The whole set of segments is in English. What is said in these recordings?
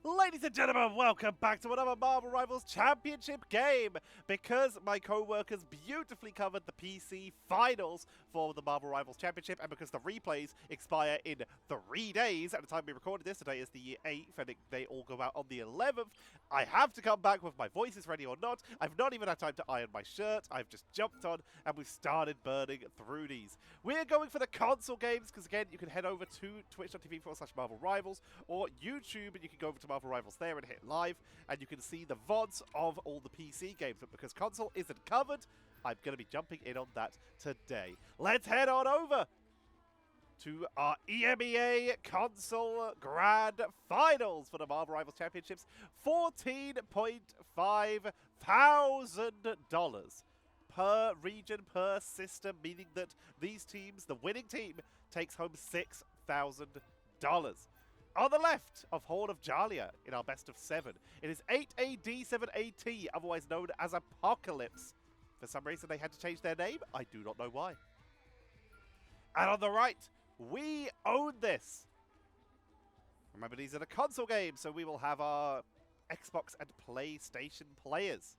Ladies and gentlemen, welcome back to another Marvel Rivals Championship game. Because my co-workers beautifully covered the PC finals for the Marvel Rivals Championship, and because the replays expire in 3 days, at the time we recorded this, today is the 8th, and they all go out on the 11th, I have to come back with my voices ready or not. I've not even had time to iron my shirt. I've just jumped on, and we've started burning through these. We're going for the console games, because again, you can head over to twitch.tv/Marvel Rivals, or YouTube, and you can go over to Marvel Rivals there and hit live, and you can see the VODs of all the PC games. But because console isn't covered, I'm going to be jumping in on that today. Let's head on over to our EMEA console grand finals for the Marvel Rivals Championships. $14.5 thousand per region, per system, meaning that these teams, the winning team, takes home $6,000. On the left of Horde of Djalia in our best of 7, it is 8ad7at, otherwise known as Apocalypse. For some reason they had to change their name, I do not know why. And on the right, We Own This. Remember, these are the console games, so we will have our Xbox and PlayStation players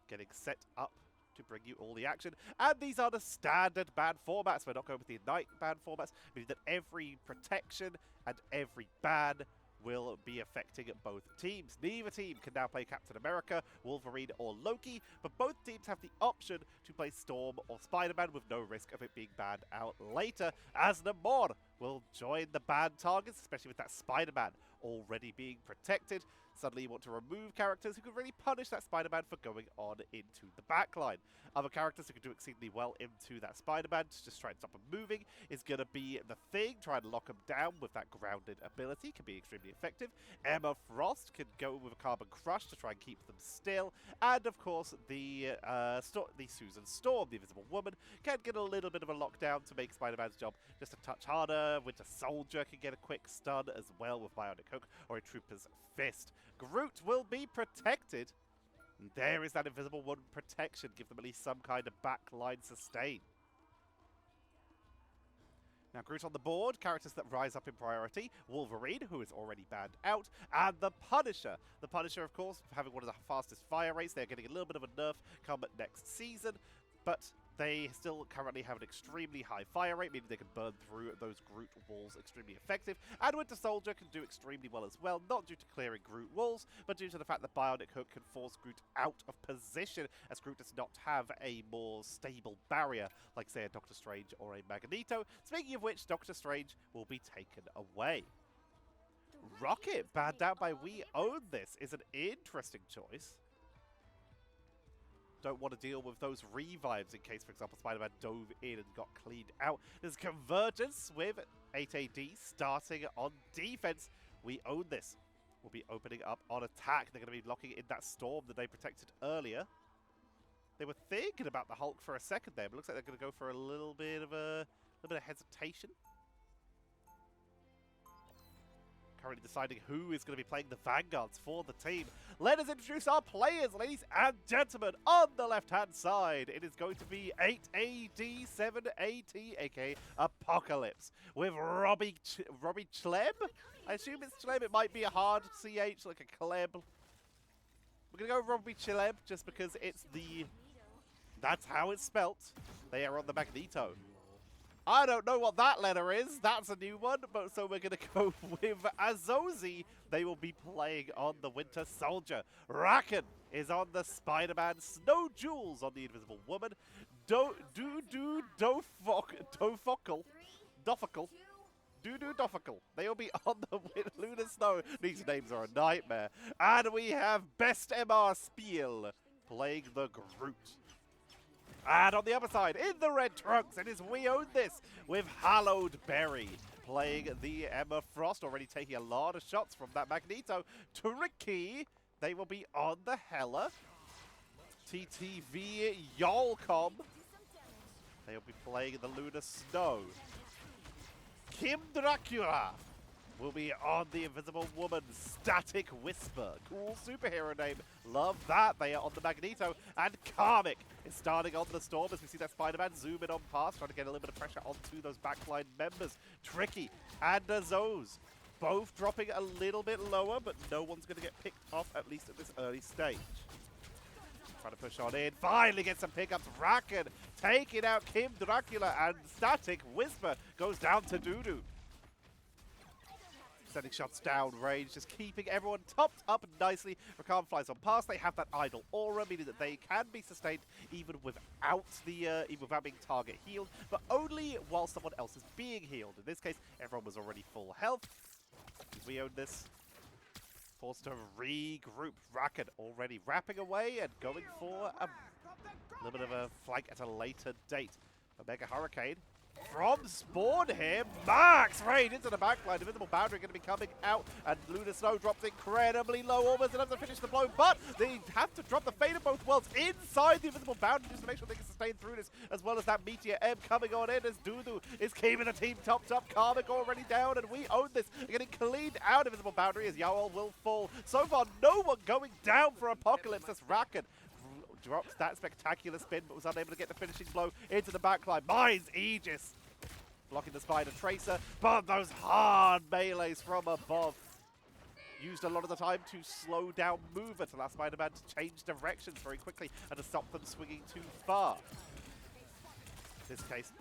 getting set up to bring you all the action. And these are the standard ban formats. We're not going with the Ignite ban formats, meaning that every protection and every ban will be affecting both teams. Neither team can now play Captain America, Wolverine, or Loki, but both teams have the option to play Storm or Spider-Man with no risk of it being banned out later, as Namor will join the banned targets, especially with that Spider-Man already being protected. Suddenly you want to remove characters who could really punish that Spider-Man for going on into the backline. Other characters who can do exceedingly well into that Spider-Man to just try and stop him moving is going to be the Thing, try and lock him down with that grounded ability, can be extremely effective. Emma Frost can go with a Carbon Crush to try and keep them still. And of course the Susan Storm, the Invisible Woman, can get a little bit of a lockdown to make Spider-Man's job just a touch harder. Winter Soldier can get a quick stun as well with Bionic Hook or a Trooper's Fist. Groot will be protected. And there is that Invisible Woman protection. Give them at least some kind of backline sustain. Now, Groot on the board, characters that rise up in priority. Wolverine, who is already banned out, and the Punisher. The Punisher, of course, having one of the fastest fire rates. They're getting a little bit of a nerf come next season, but they still currently have an extremely high fire rate, meaning they can burn through those Groot walls extremely effective. And Winter Soldier can do extremely well as well, not due to clearing Groot walls, but due to the fact that Bionic Hook can force Groot out of position, as Groot does not have a more stable barrier, like, say, a Doctor Strange or a Magneto. Speaking of which, Doctor Strange will be taken away. Rocket, banned out by We Own This, is an interesting choice. Don't want to deal with those revives in case, for example, Spider-Man dove in and got cleaned out. There's Convergence with 8AD starting on defense. We Own This. We'll be opening up on attack. They're going to be locking in that Storm that they protected earlier. They were thinking about the Hulk for a second there, but looks like they're going to go for a little bit of hesitation. Currently deciding who is going to be playing the Vanguards for the team. Let us introduce our players, ladies and gentlemen. On the left-hand side, it is going to be 8ad7at, aka Apocalypse, with Robbie Chleb. I assume it's Chleb. It might be a hard CH, like a Chleb. We're going to go Robbie Chleb just because that's how it's spelt. They are on the Magneto. I don't know what that letter is. That's a new one. But so we're going to go with Azozi. They will be playing on the Winter Soldier. Raken is on the Spider-Man. Snow Jewels on the Invisible Woman. Dofocal. They will be on the Lunar Snow. These names are a nightmare. And we have Best MR Spiel playing the Groot. And on the other side, in the red trunks, it is We Own This with Hallowed Berry playing the Emma Frost, already taking a lot of shots from that Magneto. Tricky, they will be on the Hella. TTV Yolcom, they will be playing the Lunar Snow. Kim Dracula will be on the Invisible Woman. Static Whisper, cool superhero name, love that. They are on the Magneto. And Karmic is starting on the Storm as we see that Spider-Man zoom in on past, trying to get a little bit of pressure onto those backline members. Tricky and Azose both dropping a little bit lower, but no one's going to get picked off, at least at this early stage. Trying to push on in, finally get some pickups. Rakan taking out Kim Dracula, and Static Whisper goes down to Dudu. Sending shots down range, just keeping everyone topped up nicely. Rakan flies on past. They have that idle aura, meaning that they can be sustained even without being target healed, but only while someone else is being healed. In this case, everyone was already full health. We own this. Forced to regroup. Rakan already wrapping away and going for a little bit of a flank at a later date. Omega Hurricane from spawn here. Max Raid into the backline. Invisible Boundary going to be coming out, and Lunar Snow drops incredibly low, almost enough to finish the blow, but they have to drop the Fate of both worlds inside the Invisible Boundary just to make sure they can sustain through this, as well as that Meteor M coming on in as Dudu is keeping the team topped up. Karmic already down, and we own this. Getting cleaned out of Invisible Boundary as Yowl will fall. So far, no one going down for Apocalypse as Rakan drops that spectacular spin, but was unable to get the finishing blow into the backline. Mine's Aegis blocking the Spider Tracer, but those hard melees from above used a lot of the time to slow down Mover to allow Spider-Man to change directions very quickly and to stop them swinging too far. In this case,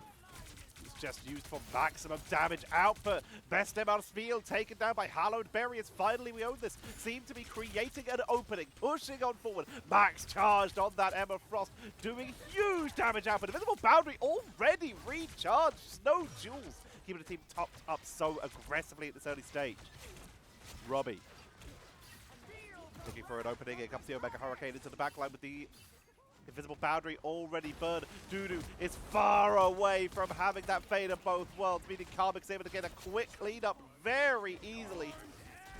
it's just used for maximum damage output. Best MR Spiel taken down by Hallowed Berry as finally we own this. Seem to be creating an opening, pushing on forward. Max charged on that Emma Frost, doing huge damage output. Invisible Boundary already recharged. No jewels. Keeping the team topped up so aggressively at this early stage. Robbie looking for an opening. Here comes the Omega Hurricane into the backline with the Invisible Boundary already burned. Dudu is far away from having that Fate of both worlds, meaning Karmic's able to get a quick cleanup very easily.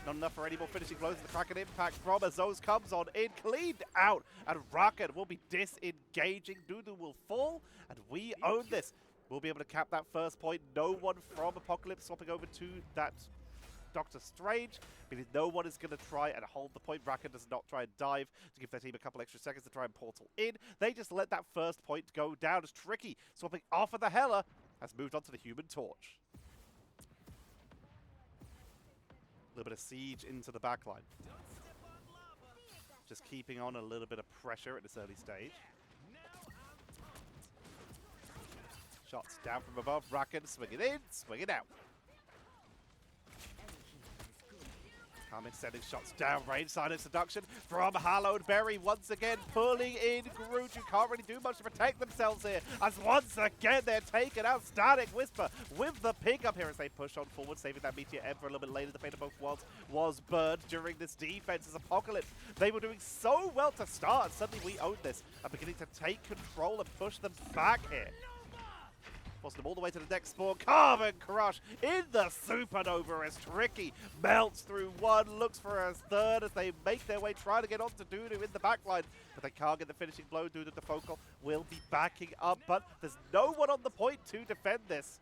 Not enough for any more finishing blows. The Kraken impact from Azos comes on in, cleaned out, and Rocket will be disengaging. Dudu will fall, and we own this. We'll be able to cap that first point. No one from Apocalypse swapping over to that Doctor Strange, meaning no one is going to try and hold the point. Rakan does not try and dive to give their team a couple extra seconds to try and portal in. They just let that first point go down as Tricky, swapping off of the Hela, has moved on to the Human Torch. A little bit of siege into the backline. Just keeping on a little bit of pressure at this early stage. Shots down from above. Rakan swinging in, swinging out. Karmic sending shots down range, silent seduction from Hallowed Berry once again pulling in Groot, who can't really do much to protect themselves here, as once again they're taking out Static Whisper with the pickup here as they push on forward, saving that Meteor M for a little bit later. The Fate of both worlds was burned during this defense as Apocalypse. They were doing so well to start, and suddenly we own this and beginning to take control and push them back here. Forcing them all the way to the next spawn. Carbon Crush in the Supernova as Tricky melts through one, looks for a third as they make their way, trying to get onto Dudu in the backline, but they can't get the finishing blow. Dudu the Focal will be backing up, but there's no one on the point to defend this.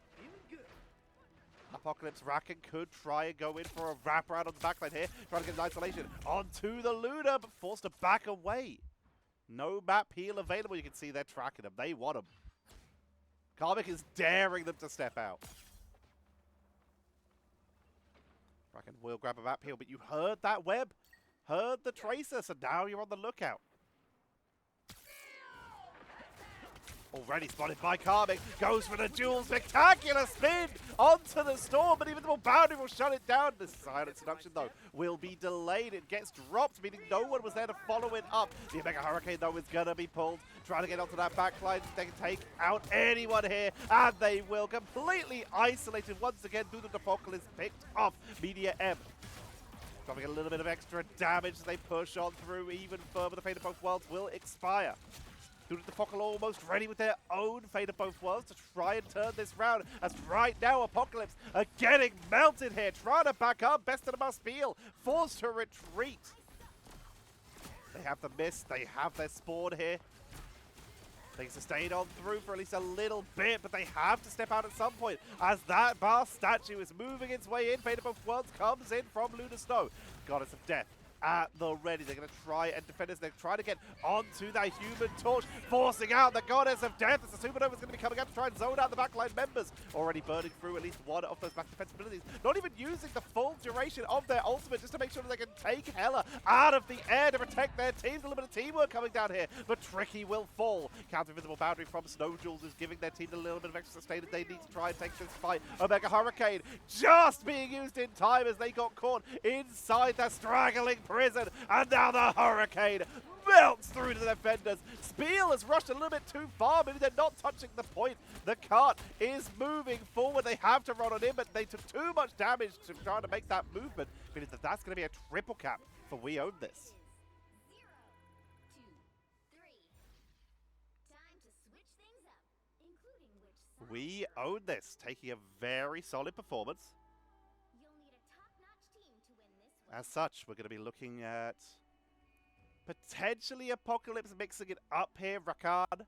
Apocalypse Rakan could try and go in for a wraparound on the backline here, trying to get an isolation onto the Luna, but forced to back away. No map heal available. You can see they're tracking them. They want them. Karmic is daring them to step out. Rakan will grab a map heal, but you heard that web, heard the tracer, so now you're on the lookout. Already spotted by Karmic, goes for the duel, spectacular spin onto the storm, but Invisible Boundary will shut it down. The silent seduction, though, will be delayed. It gets dropped, meaning no one was there to follow it up. The Omega Hurricane, though, is going to be pulled, trying to get onto that backline. They can take out anyone here, and they will. Completely isolated once again. Dudu the Focal is picked off. Media M dropping a little bit of extra damage as they push on through even further. The Fate of both worlds will expire. Dudu the Focal almost ready with their own Fate of both worlds to try and turn this round, as right now Apocalypse are getting melted here, trying to back up. Best of the Spiel forced to retreat. They have the mist, they have their spawn here. They can sustain on through for at least a little bit, but they have to step out at some point as that bar statue is moving its way in. Fate of both worlds comes in from Lunar Snow. Goddess of Death at the ready. They're going to try and defend us. They're trying to get onto that human torch, forcing out the goddess of death. As the Supernova's going to be coming up to try and zone out the backline members. Already burning through at least one of those back defense abilities. Not even using the full duration of their ultimate just to make sure that they can take Hela out of the air to protect their teams. A little bit of teamwork coming down here, but Tricky will fall. Counter-invisible boundary from Snow Jewels is giving their team a little bit of extra sustain as they need to try and take this fight. Omega Hurricane just being used in time as they got caught inside the straggling prison, and now the Hurricane melts through to the defenders. Spiel has rushed a little bit too far. Maybe they're not touching the point. The cart is moving forward. They have to run on in, but they took too much damage to try to make that movement. Meaning that that's going to be a triple cap for WeOwnThis. WeOwnThis taking a very solid performance. As such, we're going to be looking at potentially Apocalypse mixing it up here. Rakan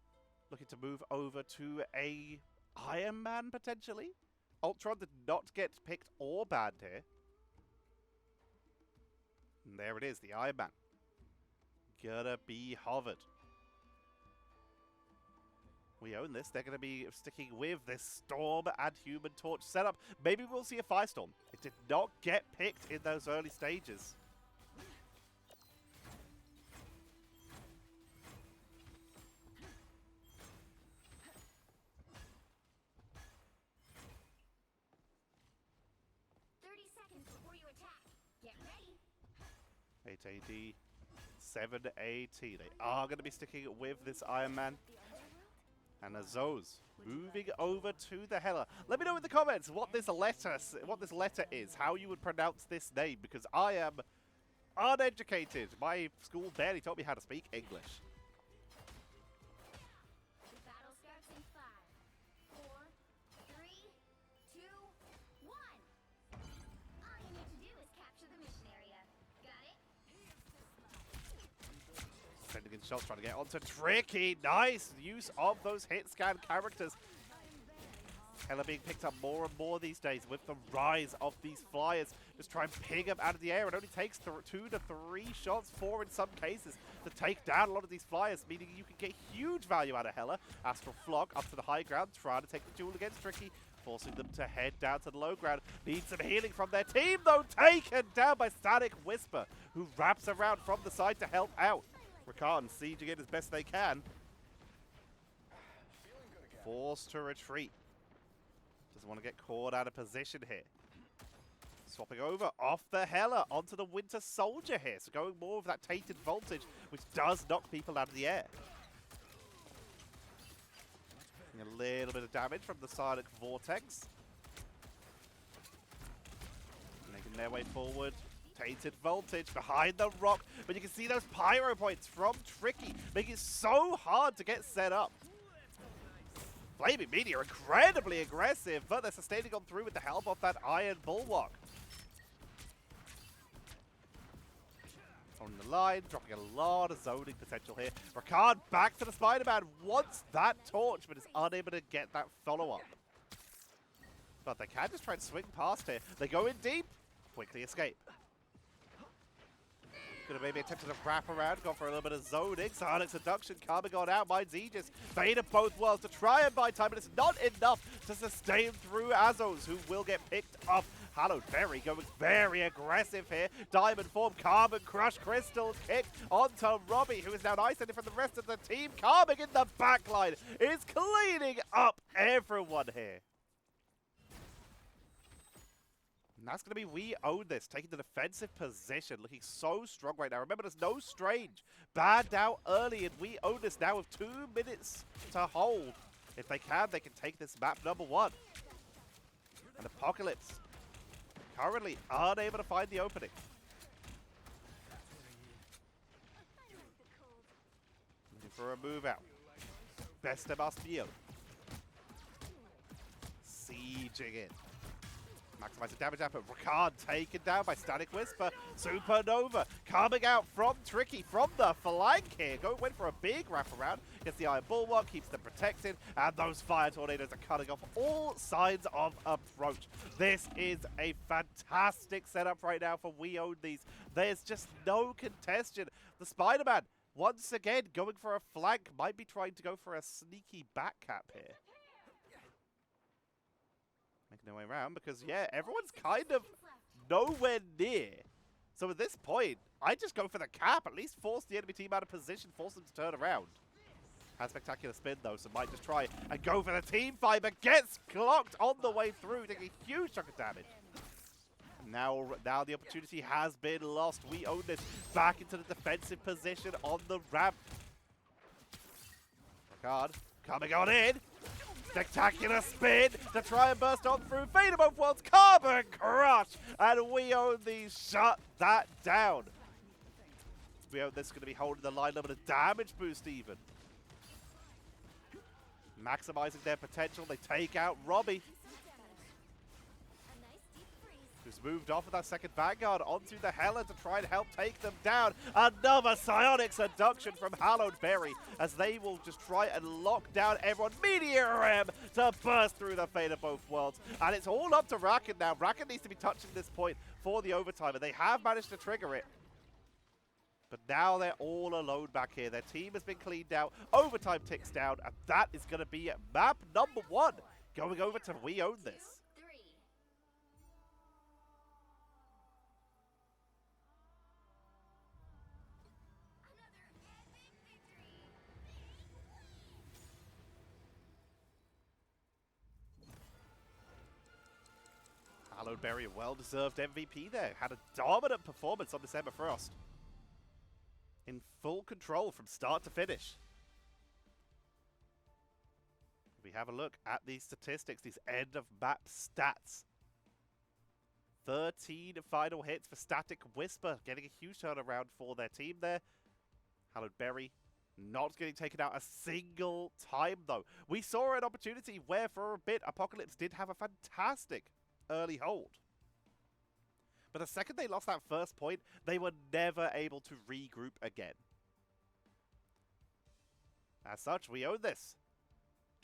looking to move over to a Iron Man potentially. Ultron did not get picked or banned here. And there it is, the Iron Man. Gonna be hovered. WeOwnThis. They're going to be sticking with this Storm and Human Torch setup. Maybe we'll see a Firestorm. It did not get picked in those early stages. Get ready. 8ad7at. They are going to be sticking with this Iron Man. And Azos moving over to the Hela. Let me know in the comments what this letter is, how you would pronounce this name, because I am uneducated. My school barely taught me how to speak English. The battle starts in 5, 4, 3, 2, 1. All you need to do is capture the mission area. Got it? Sending in shots, trying to get onto Tricky. Nice use of those hit scan characters. Hela being picked up more and more these days with the rise of these flyers. Just try and ping them out of the air. It only takes 2 to 3 shots, 4 in some cases, to take down a lot of these flyers, meaning you can get huge value out of Hela. Astral Flock up to the high ground, trying to take the duel against Tricky, forcing them to head down to the low ground. Need some healing from their team, though. Taken down by Static Whisper, who wraps around from the side to help out. Rakan sieging it as best they can. Forced to retreat. Doesn't want to get caught out of position here. Swapping over off the Hela onto the Winter Soldier here. So going more of that tainted voltage, which does knock people out of the air. A little bit of damage from the Sonic Vortex. Making their way forward. Tainted voltage behind the rock. But you can see those pyro points from Tricky, making it so hard to get set up. Flaming Meteor incredibly aggressive, but they're sustaining on through with the help of that Iron Bulwark. On the line, dropping a lot of zoning potential here. Rakan back to the Spider-Man, wants that torch, but is unable to get that follow-up. But they can just try and swing past here. They go in deep, quickly escape. Gonna maybe attempt to wrap around, go for a little bit of zoning. Sonic Seduction coming on out, finds Aegis. Fate of both worlds to try and buy time, but it's not enough to sustain through Azos, who will get picked up. Hallowed Berry going very aggressive here. Diamond Form, Carbon Crush, Crystal kick onto Robbie, who is now isolated from the rest of the team. Carbon in the backline is cleaning up everyone here. And that's going to be WeOwnThis, taking the defensive position, looking so strong right now. Remember, there's no Strange. Banned out early, and WeOwnThis now with 2 minutes to hold. If they can take this map number 1. And Apocalypse currently unable to find the opening. Looking for a move out. Best of Spiel. Sieging in. Maximizing damage output. Ricard taken down by Static Whisper. Supernova coming out from Tricky from the flank here. Went for a big wraparound. Gets the Iron Bulwark, keeps them protected, and those fire tornadoes are cutting off all signs of approach. This is a fantastic setup right now for WeOwnThis. There's just no contention. The Spider-Man, once again, going for a flank. Might be trying to go for a sneaky back cap here. Making their way around because, yeah, everyone's kind of nowhere near. So at this point, I just go for the cap. At least force the enemy team out of position. Force them to turn around. Has spectacular spin though, so might just try and go for the team fight, but gets clocked on the way through, taking a huge chunk of damage. Now the opportunity has been lost. WeOwnThis back into the defensive position on the ramp. Ricard coming on in. Spectacular spin to try and burst on through. Fate of both worlds, Carbon Crush, and WeOwnThis shut that down. WeOwnThis is going to be holding the line up with a damage boost even. Maximizing their potential, they take out Robbie, who's moved off with that second Vanguard onto the Hella to try and help take them down. Another psionic seduction from Hallowed Berry as they will just try and lock down everyone. Meteor M to burst through the Fate of both worlds. And it's all up to Rakan now. Rakan needs to be touching this point for the overtime, and they have managed to trigger it. But now they're all alone back here. Their team has been cleaned out. Overtime ticks down, and that is going to be map number 1 going over to WeOwnThis. Hallowed Berry, a well-deserved MVP there. Had a dominant performance on December Frost. In full control from start to finish. We have a look at these statistics, these end-of-map stats. 13 final hits for Static Whisper, getting a huge turnaround for their team there. Hallowed Berry not getting taken out a single time, though. We saw an opportunity where, for a bit, Apocalypse did have a fantastic early hold. But the second they lost that first point, they were never able to regroup again. As such, WeOwnThis.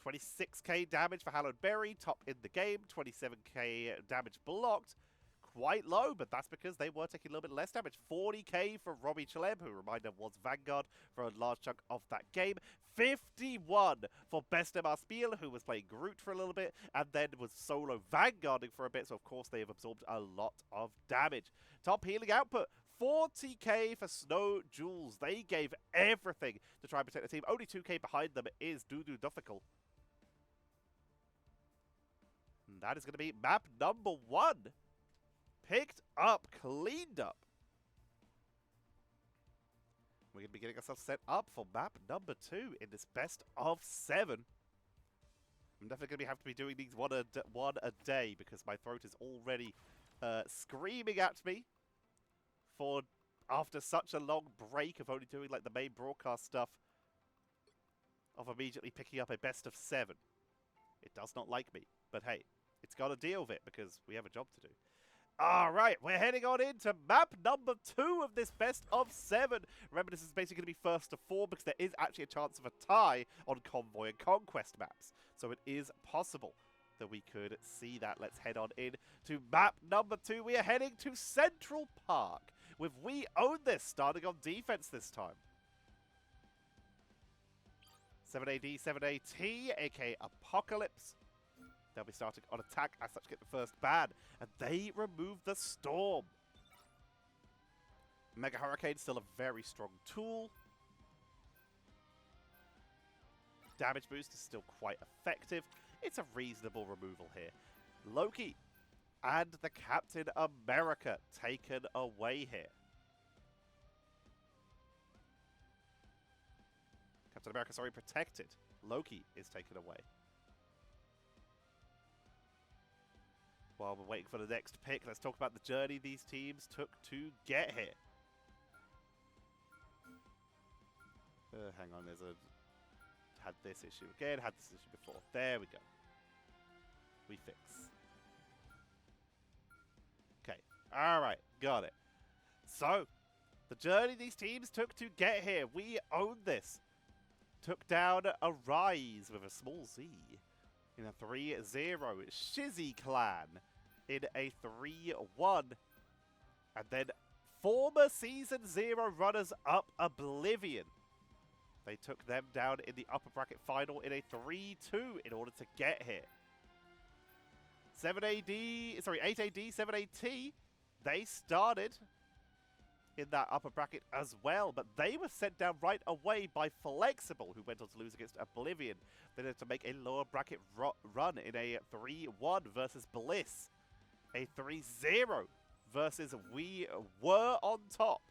26k damage for Hallowed Berry, top in the game. 27k damage blocked. Quite low, but that's because they were taking a little bit less damage. 40k for Robbie Chalem, who, reminder, was Vanguard for a large chunk of that game. 51 for Best MR Spiel, who was playing Groot for a little bit, and then was solo Vanguarding for a bit, so of course they have absorbed a lot of damage. Top healing output, 40k for Snow Jewels. They gave everything to try and protect the team. Only 2k behind them is Doodoo Duffical. And that is going to be map number 1. Picked up, cleaned up. We're going to be getting ourselves set up for map number 2 in this best of 7. I'm definitely going to have to be doing these one a day because my throat is already screaming at me for after such a long break of only doing like the main broadcast stuff of immediately picking up a best of 7. It does not like me, but hey, it's got to deal with it because we have a job to do. Alright, we're heading on into map number 2 of this best of 7. Remember, this is basically going to be first to 4 because there is actually a chance of a tie on Convoy and Conquest maps. So it is possible that we could see that. Let's head on in to map number 2. We are heading to Central Park with WeOwnThis starting on defense this time. 8ad7at, aka Apocalypse. They'll be starting on attack, as such get the first ban, and they remove the Storm. Mega Hurricane still a very strong tool. Damage boost is still quite effective. It's a reasonable removal here. Loki and the Captain America taken away here. Captain America, sorry, protected. Loki is taken away. While we're waiting for the next pick, let's talk about the journey these teams took to get here. Hang on, had this issue again, had this issue before. There we go. We fix. Alright, got it. So, the journey these teams took to get here. We own this. Took down a Rise with a small Z in a 3-0. Shizzy Clan in a 3-1. And then former Season 0 runners-up Oblivion. They took them down in the upper bracket final in a 3-2 in order to get here. 8ad, 7at, they started in that upper bracket as well, but they were sent down right away by Flexible, who went on to lose against Oblivion. They had to make a lower bracket run in a 3-1 versus Bliss. A 3-0 versus We Were on Top.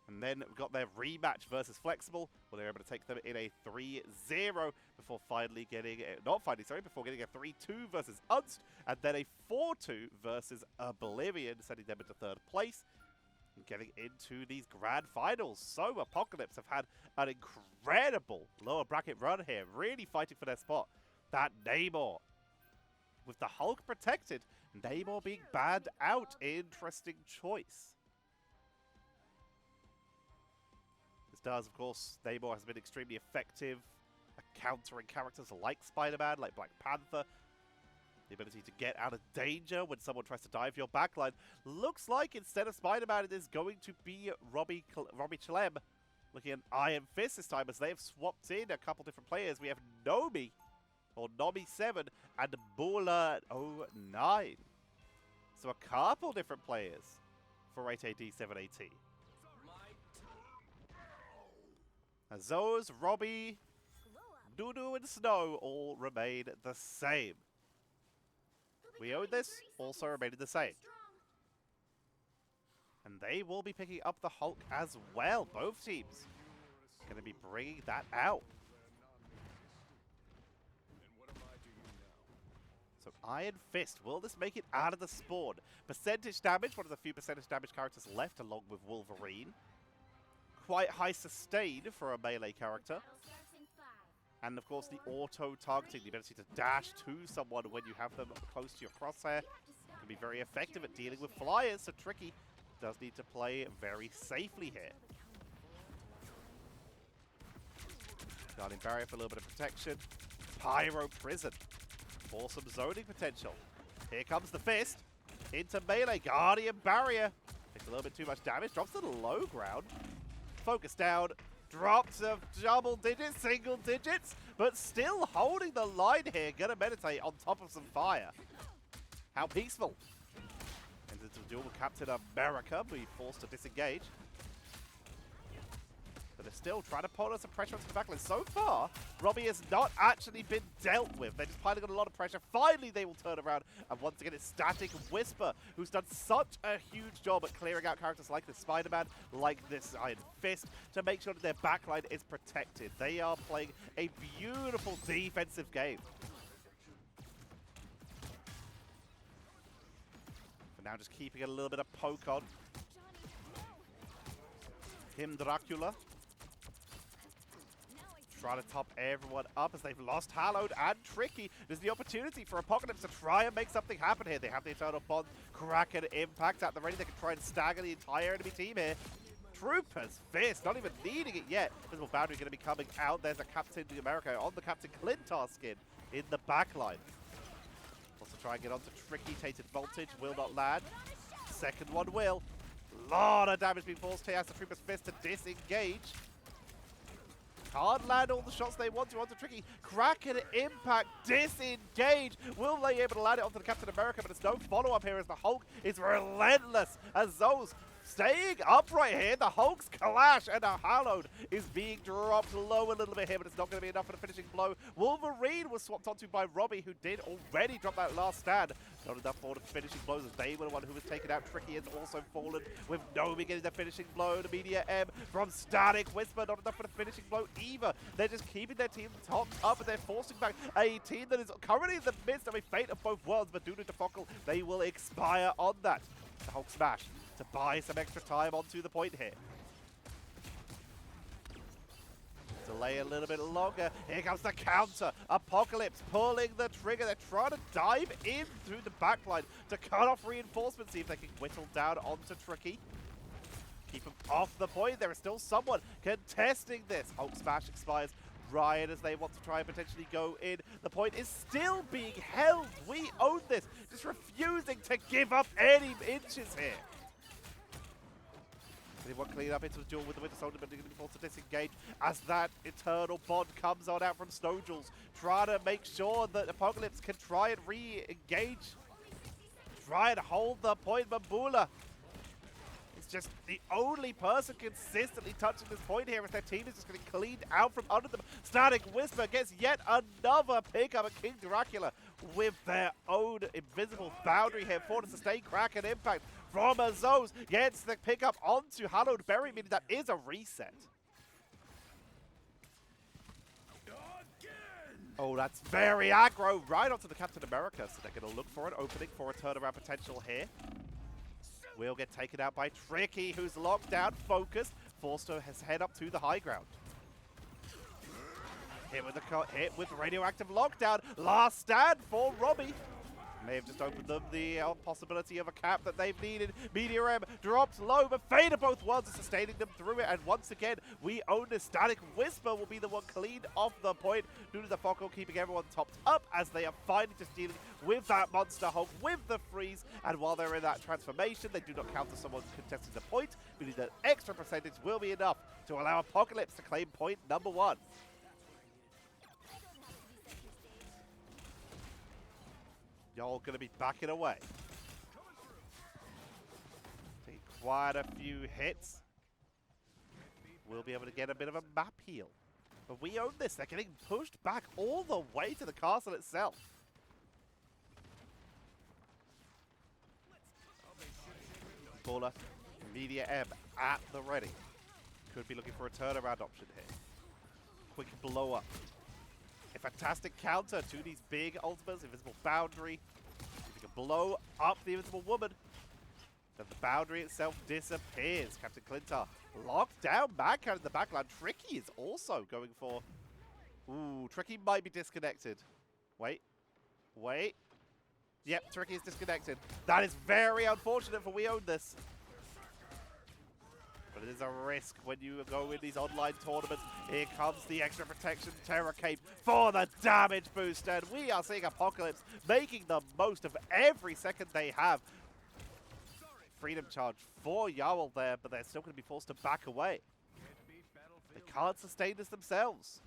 And then we got their rematch versus Flexible, where they were able to take them in a 3-0 before finally getting, before getting a 3-2 versus Unst, and then a 4-2 versus Oblivion, sending them into third place and getting into these grand finals. So Apocalypse have had an incredible lower bracket run here, really fighting for their spot. That Namor, with the Hulk protected, Namor being banned out, interesting choice. Does, of course, Namor has been extremely effective at countering characters like Spider-Man, like Black Panther. The ability to get out of danger when someone tries to dive your backline. Looks like instead of Spider-Man, it is going to be Robbie Chlem looking at Iron Fist this time, as they have swapped in a couple different players. We have Nomi, or Nomi7, and Bula09. So a couple different players for 8ad, 7at. As those, Robbie, Dudu, and Snow all remain the same. We Own This also remained the same. And they will be picking up the Hulk as well. Both teams going to be bringing that out. So Iron Fist, will this make it out of the spawn? Percentage damage, one of the few percentage damage characters left, along with Wolverine. Quite high sustain for a melee character. And of course the auto-targeting, the ability to dash to someone when you have them close to your crosshair, can be very effective at dealing with flyers, so Tricky does need to play very safely here. Guardian Barrier for a little bit of protection. Pyro Prison for some zoning potential. Here comes the Fist into melee. Guardian Barrier takes a little bit too much damage, drops to the low ground. Focus down, drops of double digits, single digits, but still holding the line here. Gonna meditate on top of some fire. How peaceful. Into the duel with Captain America, be forced to disengage. But they're still trying to put some pressure onto the backline. So far, Robbie has not actually been dealt with. They're just piling on a lot of pressure. Finally, they will turn around. And once again, it's Static Whisper, who's done such a huge job at clearing out characters like this Spider-Man, like this Iron Fist, to make sure that their backline is protected. They are playing a beautiful defensive game. For now, just keeping a little bit of poke on. Him Dracula. Try to top everyone up as they've lost Hallowed and Tricky. There's the opportunity for Apocalypse to try and make something happen here. They have the Eternal Bond, Kraken Impact at the ready. They can try and stagger the entire enemy team here. Trooper's Fist, not even needing it yet. Visible Boundary going to be coming out. There's a Captain America on the Captain Clintar skin in the backline. Also try and get onto Tricky. Tainted Voltage will not land. Second one will. Lot of damage being forced here as the Trooper's Fist to disengage. Can't land all the shots they want to onto Tricky. Kraken Impact, disengage. Will they be able to land it onto the Captain America? But there's no follow-up here as the Hulk is relentless. As those staying upright here, the Hulk's clash and a Hallowed is being dropped low a little bit here, but it's not going to be enough for the finishing blow. Wolverine was swapped onto by Robbie, who did already drop that last stand. Not enough for the finishing blows as they were the one who was taken out. Tricky has also fallen with Nomi getting the finishing blow. The Media M from Static Whisper, not enough for the finishing blow either. They're just keeping their team topped up and they're forcing back a team that is currently in the midst of a fate of both worlds, but due to Defocal, they will expire on that. The Hulk smash to buy some extra time onto the point here. delay a little bit longer. Here comes the counter. Apocalypse pulling the trigger. They're trying to dive in through the backline to cut off reinforcements, see if they can whittle down onto Tricky. Keep him off the point. There is still someone contesting this. Hulk Smash expires right as they want to try and potentially go in. The point is still being held. We own this. Just refusing to give up any inches here. Anyone clean up into the duel with the Winter Soldier, but they're going to be forced to disengage as that eternal bond comes on out from Snowjewels, trying to make sure that Apocalypse can try and re-engage. Try and hold the point, Mambula. It's just the only person consistently touching this point here as their team is just getting cleaned out from under them. Static Whisper gets yet another pickup at King Dracula with their own invisible boundary here for the sustained crack and impact from Azos. Gets the pickup onto Hallowed Berry, meaning that is a reset. Oh, that's very aggro right onto the Captain America, so they're going to look for an opening for a turnaround potential here. Will get taken out by Tricky, who's locked down, focused, forced to head up to the high ground. Hit with radioactive lockdown. Last stand for Robbie. May have just opened them the possibility of a cap that they've needed. Meteor M drops low, but Fade of both worlds is sustaining them through it. And once again, we own this. Static Whisper will be the one cleaned off the point due to the Focal keeping everyone topped up as they are finally just dealing with that Monster Hulk, with the freeze. And while they're in that transformation, they do not counter someone contesting the point, meaning that extra percentage will be enough to allow Apocalypse to claim point number 1. Y'all going to be backing away. Take quite a few hits. We'll be able to get a bit of a map heal. But we own this. They're getting pushed back all the way to the castle itself. Baller, Media M at the ready. Could be looking for a turnaround option here. Quick blow up. A fantastic counter to these big ultimates. Invisible boundary. If you can blow up the invisible woman, then the boundary itself disappears. Captain Clintar locked down. Mankind in the backline. Tricky is also going for... Ooh, Tricky might be disconnected. Wait. Yep, Tricky is disconnected. That is very unfortunate for WeOwnThis. But it is a risk when you go in these online tournaments. Here comes the extra protection Terror Cape for the damage boost. And we are seeing Apocalypse making the most of every second they have. Freedom charge for Yowl there, but they're still going to be forced to back away. They can't sustain this themselves.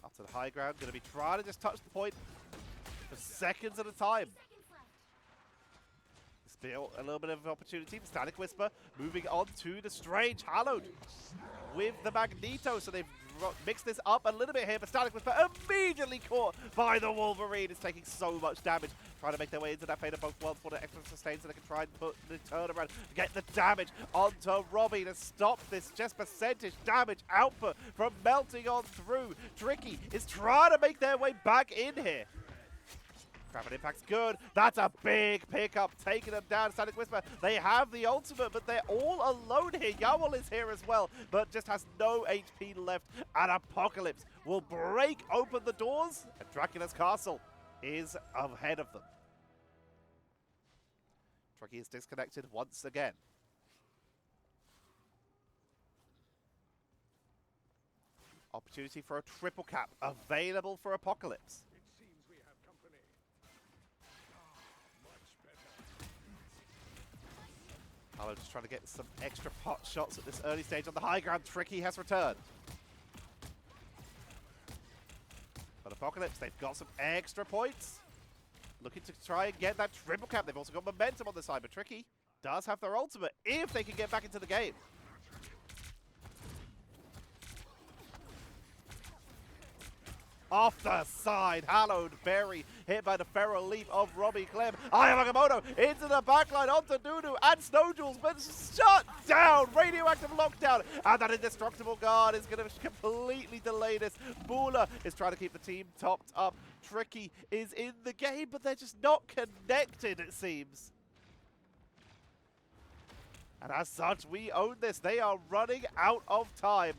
Up to the high ground, going to be trying to just touch the point for seconds at a time. Still a little bit of opportunity. Static Whisper moving on to the Strange Hallowed with the Magneto. So they've mixed this up a little bit here, but Static Whisper immediately caught by the Wolverine. It's taking so much damage. Trying to make their way into that Fate of both worlds for the extra sustain so they can try and put the turnaround, get the damage onto Robbie to stop this just percentage damage output from melting on through. Tricky is trying to make their way back in here. Rapid Impact's good. That's a big pickup, taking them down. Static Whisper, they have the ultimate, but they're all alone here. Yowl is here as well, but just has no HP left. And Apocalypse will break open the doors, and Dracula's castle is ahead of them. Tricky is disconnected once again. Opportunity for a triple cap available for Apocalypse. Hallow just trying to get some extra pot shots at this early stage on the high ground. Tricky has returned. But Apocalypse, they've got some extra points. Looking to try and get that triple cap. They've also got momentum on the side, but Tricky does have their ultimate if they can get back into the game. Off the side, Hallowed Berry hit by the feral leap of Robbie Clem. Aya Magamoto into the backline onto Dudu and Snowjewels, but shut down. Radioactive lockdown, and that indestructible guard is going to completely delay this. Bula is trying to keep the team topped up. Tricky is in the game, but they're just not connected, it seems. And as such, we own this. They are running out of time.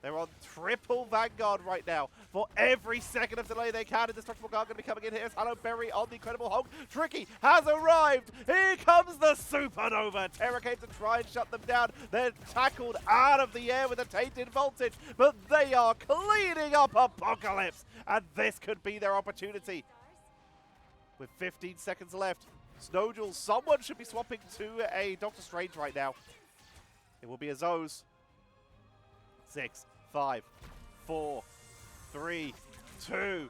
They're on triple Vanguard right now. For every second of delay they can, Indestructible Guard going to be coming in here. As Hello Berry on the Incredible Hulk. Tricky has arrived. Here comes the Supernova. Terra came to try and shut them down. They're tackled out of the air with a tainted voltage. But they are cleaning up Apocalypse. And this could be their opportunity. With 15 seconds left. Snowjewel, someone should be swapping to a Doctor Strange right now. It will be a Zoes. 6, 5, 4, 3, 2,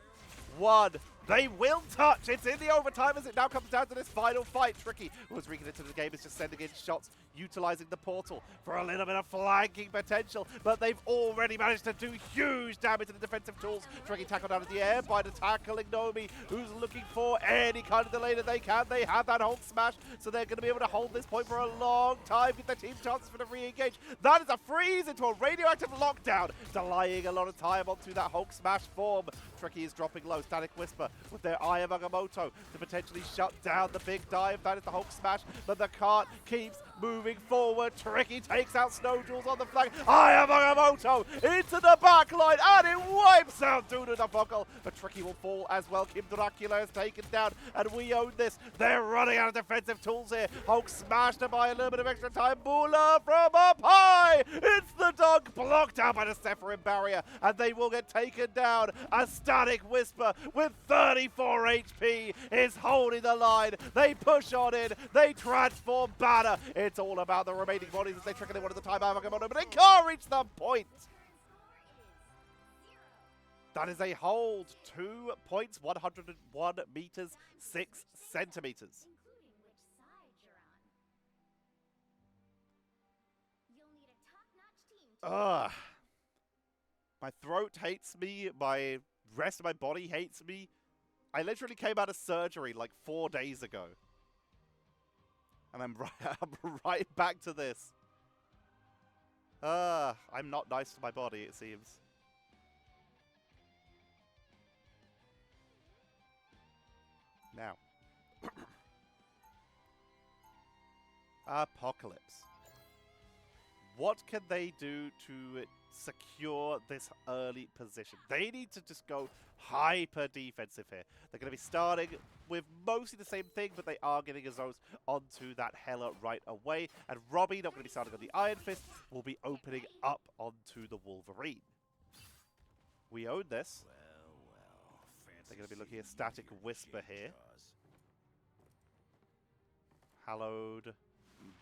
1. They will touch. It's in the overtime as it now comes down to this final fight. Tricky, who was reeking into the game, is just sending in shots, utilizing the portal for a little bit of flanking potential. But they've already managed to do huge damage to the defensive tools. Tricky tackled out of the air by the tackling Nomi, who's looking for any kind of delay that they can. They have that Hulk smash, so they're going to be able to hold this point for a long time, give their team chances for the re-engage. That is a freeze into a radioactive lockdown, delaying a lot of time onto that Hulk smash form. Tricky is dropping low. Static Whisper with their Eye of Agamotto to potentially shut down the big dive. That is the Hulk smash, but the cart keeps moving forward. Tricky takes out Snowjewels on the flank. Eye of Agamotto into the back line, and it wipes out Dudu the Buckle. But Tricky will fall as well. Kim Dracula is taken down, and we own this. They're running out of defensive tools here. Hulk smashed to buy a little bit of extra time. Bula from up high. It's the dunk blocked out by the Sephiroth barrier, and they will get taken down. A Static Whisper with 34 HP is holding the line. They push on in. They transform Banner. It's all about the remaining bodies as they trickle in one at a time. But they can't reach the point. That is a hold. 2 points, 101 meters, 6 centimeters. Ugh. My throat hates me. My rest of my body hates me. I literally came out of surgery like 4 days ago. And I'm right back to this. I'm not nice to my body, it seems. Now. Apocalypse. What can they do to secure this early position? They need to just go hyper defensive here. They're going to be starting with mostly the same thing, but they are getting a Zos onto that Hela right away. And Robbie, not going to be starting on the Iron Fist, will be opening up onto the Wolverine. We own this. They're going to be looking at Static Whisper here. Hallowed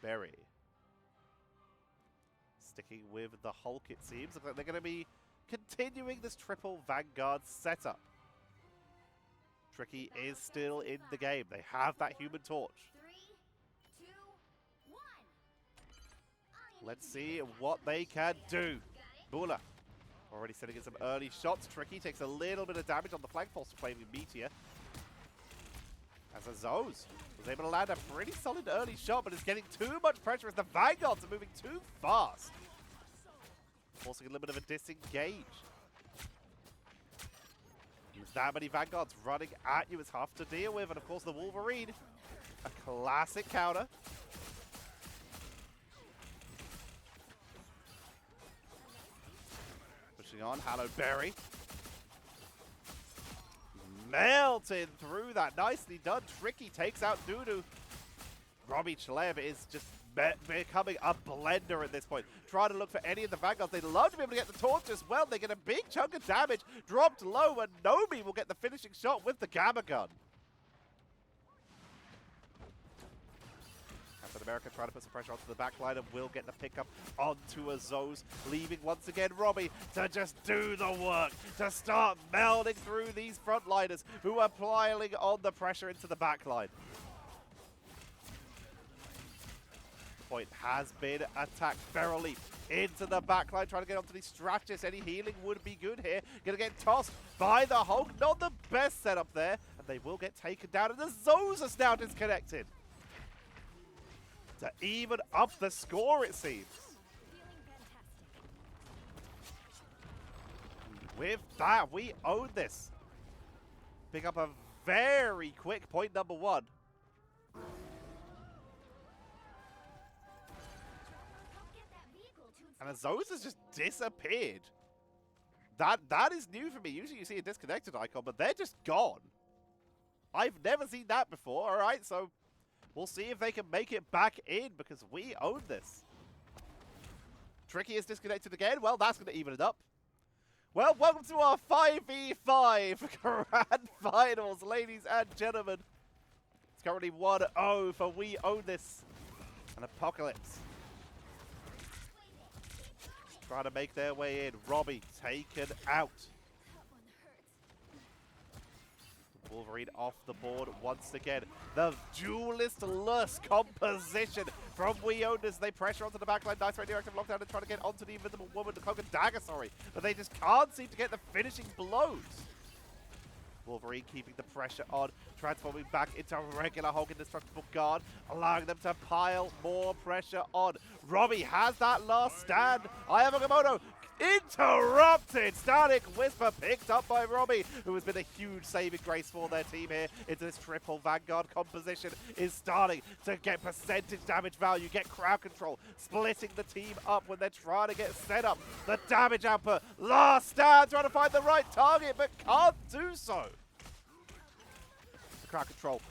Berry. Sticking with the Hulk, it seems. Looks like they're going to be continuing this triple Vanguard setup. Tricky is still in the game. They have that Human Torch. 3, 2, 1. Let's see what they can do. Bula already sending in some early shots. Tricky takes a little bit of damage on the flank, forced to play with Meteor. As Azos was able to land a pretty solid early shot, but is getting too much pressure as the Vanguards are moving too fast. Forcing a little bit of a disengage. Use that many Vanguards running at you is tough to deal with. And of course the Wolverine, a classic counter. Pushing on, Hallowed Berry. Melted through that. Nicely done. Tricky takes out Dudu. Robbie Chleb is just becoming a blender at this point. Trying to look for any of the Vanguards. They'd love to be able to get the torch as well. They get a big chunk of damage. Dropped low, and Nomi will get the finishing shot with the Gamma Gun. Captain America trying to put some pressure onto the backline and will get the pickup onto Azos, leaving once again Robbie to just do the work, to start melding through these frontliners who are piling on the pressure into the backline. Point has been attacked. Feral Leap into the backline, trying to get onto the Stratus. Any healing would be good here. Gonna get tossed by the Hulk. Not the best setup there, and they will get taken down, and the Zos now disconnected. To even up the score, it seems. With that, we own this. Pick up a very quick point number 1. And Azos has just disappeared. That is new for me. Usually you see a disconnected icon, but they're just gone. I've never seen that before. All right, so we'll see if they can make it back in because we own this. Tricky is disconnected again. Well, that's going to even it up. Well, welcome to our 5v5 Grand Finals, ladies and gentlemen. It's currently 1-0 for We Own This. And Apocalypse trying to make their way in. Robbie taken out. Wolverine off the board once again. The duelist-less composition from WeOwnThis. They pressure onto the backline. Nice radioactive lockdown and trying to get onto the invisible woman, the cloak and dagger, sorry. But they just can't seem to get the finishing blows. Wolverine keeping the pressure on, transforming back into a regular Hulk indestructible guard, allowing them to pile more pressure on. Robbie has that last stand. Ayamoto interrupted. Static Whisper picked up by Robbie, who has been a huge saving grace for their team here into this triple Vanguard composition. Is starting to get percentage damage value, get crowd control, splitting the team up when they're trying to get set up. The damage output, last stand, trying to find the right target, but can't do so. The crowd control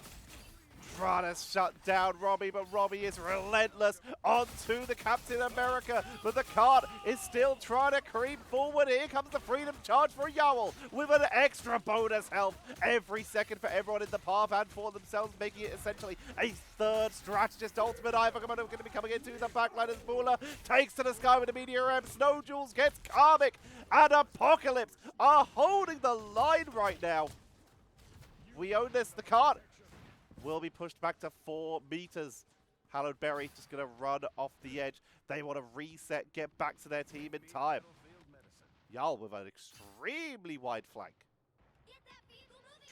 trying to shut down Robbie, but Robbie is relentless onto the Captain America. But the cart is still trying to creep forward. Here comes the Freedom Charge for Yowl with an extra bonus health every second for everyone in the path and for themselves, making it essentially a third strategist ultimate. Ivagamon going to be coming into the backline as Bula takes to the sky with a Meteor M. Snow Jules gets Karmic, and Apocalypse are holding the line right now. We own this. The cart will be pushed back to 4 meters. Hallowed Berry just going to run off the edge. They want to reset, get back to their team in time. Yal with an extremely wide flank.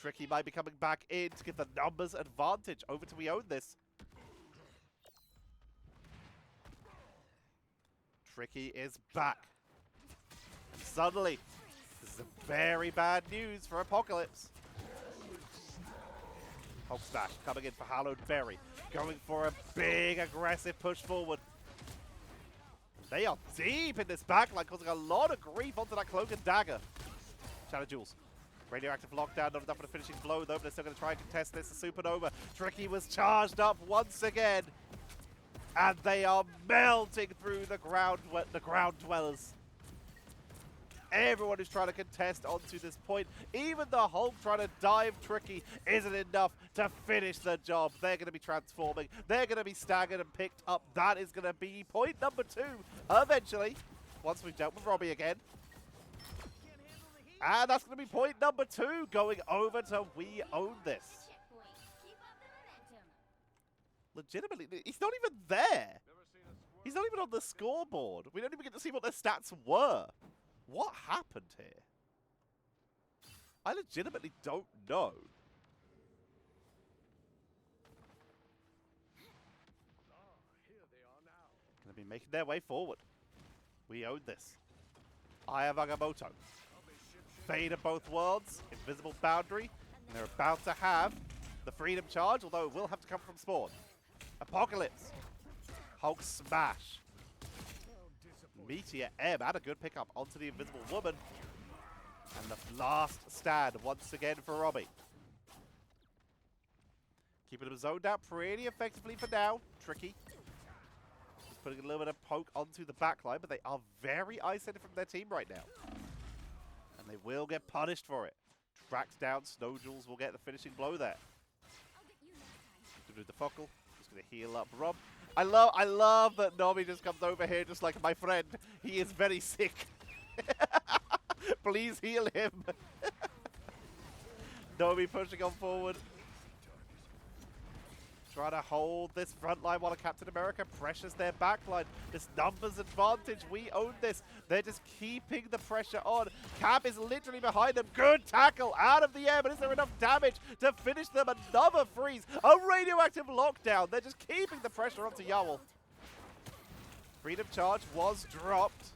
Tricky might be coming back in to get the numbers advantage. Over to We Own This. Tricky is back. And suddenly, this is a very bad news for Apocalypse. Hulk Smash coming in for Hallowed Berry. Going for a big aggressive push forward. They are deep in this backline, causing a lot of grief onto that cloak and dagger. Shadow Jules. Radioactive lockdown, not enough for the finishing blow though, but they're still going to try and contest this. The Supernova. Tricky was charged up once again. And they are melting through the ground dwellers. Everyone who's trying to contest onto this point, even the Hulk trying to dive Tricky, isn't enough to finish the job. They're going to be transforming. They're going to be staggered and picked up. That is going to be point number 2 eventually, once we've dealt with Robbie again. And that's going to be point number 2 going over to We Own This. Legitimately, he's not even there. He's not even on the scoreboard. We don't even get to see what their stats were. What happened here? I legitimately don't know. Going to be making their way forward. We own this. Aya Vagamoto. Fade of both worlds. Invisible boundary. And they're about to have the Freedom Charge, although it will have to come from spawn. Apocalypse. Hulk Smash. Meteor M had a good pickup onto the Invisible Woman. And the last stand once again for Robbie. Keeping them zoned out pretty effectively for now. Tricky. Just putting a little bit of poke onto the backline, but they are very isolated from their team right now. And they will get punished for it. Tracks down, Snow Jules will get the finishing blow there. The Focal. Just going to heal up Rob. I love that Nomi just comes over here just like my friend. He is very sick. Please heal him. Nomi pushing on forward. Trying to hold this front line while Captain America pressures their backline. This numbers advantage. We own this. They're just keeping the pressure on. Cap is literally behind them. Good tackle out of the air, but is there enough damage to finish them? Another freeze. A radioactive lockdown. They're just keeping the pressure onto Yowl. Freedom Charge was dropped.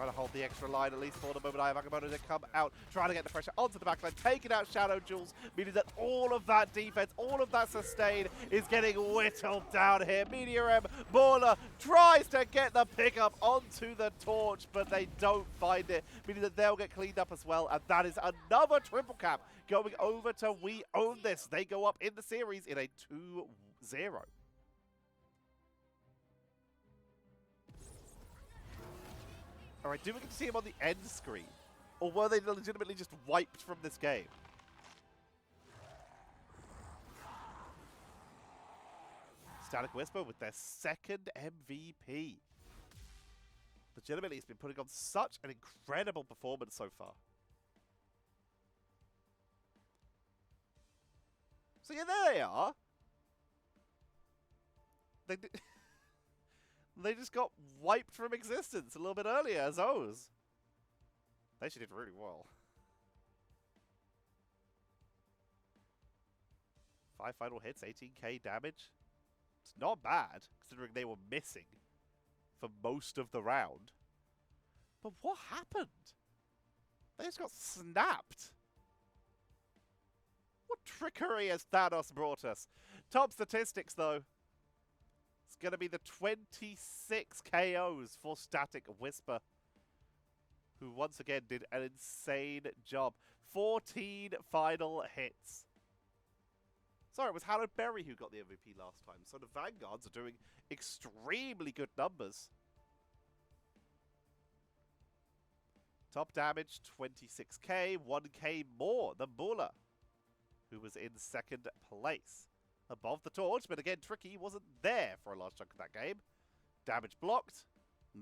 Trying to hold the extra line, at least for the moment. Vagabondo to come out, trying to get the pressure onto the backline, taking out Shadow Jewels, meaning that all of that defense, all of that sustain is getting whittled down here. Media M, Baller tries to get the pickup onto the torch, but they don't find it, meaning that they'll get cleaned up as well, and that is another triple cap going over to We Own This. They go up in the series in a 2-0. Alright, do we get to see him on the end screen? Or were they legitimately just wiped from this game? Static Whisper with their second MVP. Legitimately, it's been putting on such an incredible performance so far. So yeah, there they are. They just got wiped from existence a little bit earlier as O's. They actually did really well. 5 final hits, 18k damage. It's not bad, considering they were missing for most of the round. But what happened? They just got snapped. What trickery has Thanos brought us? Top statistics, though. It's going to be the 26 KOs for Static Whisper, who once again did an insane job. 14 final hits. Sorry, it was Hallowed Berry who got the MVP last time, so the Vanguards are doing extremely good numbers. Top damage, 26k, 1k more than Bula, who was in second place. Above the torch, but again, Tricky wasn't there for a large chunk of that game. Damage blocked.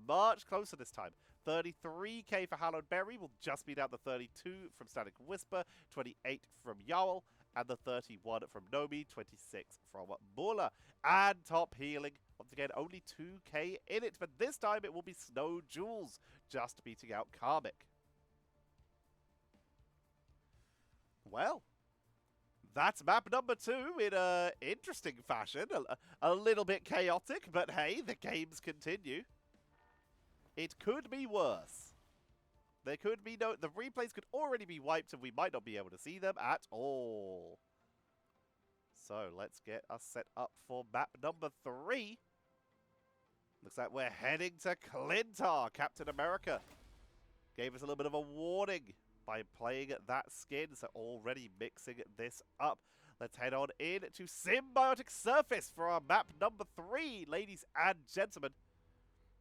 Much closer this time. 33k for Hallowed Berry will just beat out the 32 from Static Whisper, 28 from Yowl, and the 31 from Nomi, 26 from Bula. And top healing. Once again, only 2k in it, but this time it will be Snow Jewels, just beating out Karmic. Well, that's map number 2 in an interesting fashion. A little bit chaotic, but hey, the games continue. It could be worse. There could be no... The replays could already be wiped and we might not be able to see them at all. So, let's get us set up for map number 3. Looks like we're heading to Clintar. Captain America gave us a little bit of a warning by playing that skin, so already mixing this up. Let's head on in to Symbiotic Surface for our map number 3, ladies and gentlemen.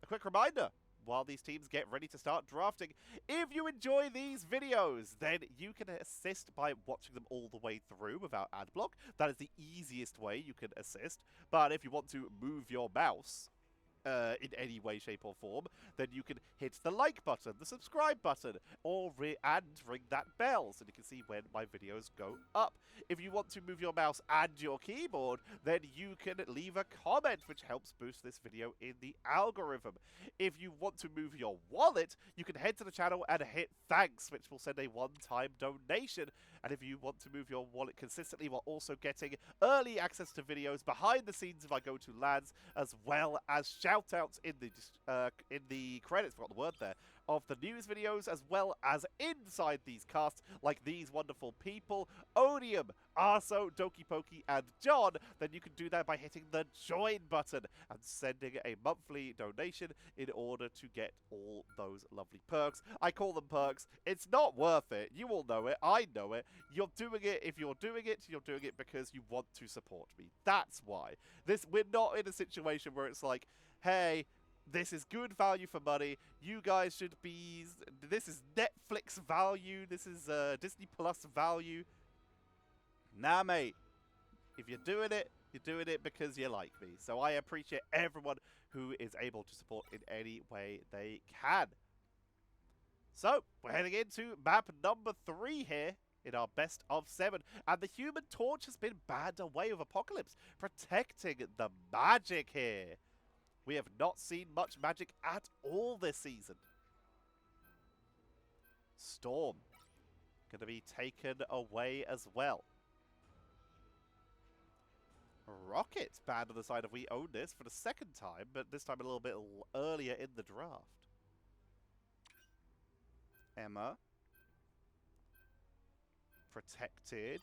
A quick reminder, while these teams get ready to start drafting, if you enjoy these videos, then you can assist by watching them all the way through without ad block. That is the easiest way you can assist. But if you want to move your mouse in any way, shape, or form, then you can hit the like button, the subscribe button, or and ring that bell so you can see when my videos go up. If you want to move your mouse and your keyboard, then you can leave a comment, which helps boost this video in the algorithm. If you want to move your wallet, you can head to the channel and hit thanks, which will send a one-time donation. And if you want to move your wallet consistently while also getting early access to videos behind the scenes if I go to LANs, as well as shout-outs in the credits, forgot the word there, of the news videos, as well as inside these casts, like these wonderful people, Odium, Arso, Doki Poki, and John, then you can do that by hitting the join button and sending a monthly donation in order to get all those lovely perks. I call them perks. It's not worth it. You all know it. I know it. You're doing it. If you're doing it, you're doing it because you want to support me. That's why. We're not in a situation where it's like, hey, this is good value for money. You guys should be... This is Netflix value. This is Disney Plus value. Nah, mate. If you're doing it because you like me. So I appreciate everyone who is able to support in any way they can. So, we're heading into map number 3 here in our best of 7. And the Human Torch has been banned away with Apocalypse, protecting the magic here. We have not seen much magic at all this season. Storm going to be taken away as well. Rocket banned on the side of We Own This for the second time, but this time a little bit earlier in the draft. EMEA. Protected.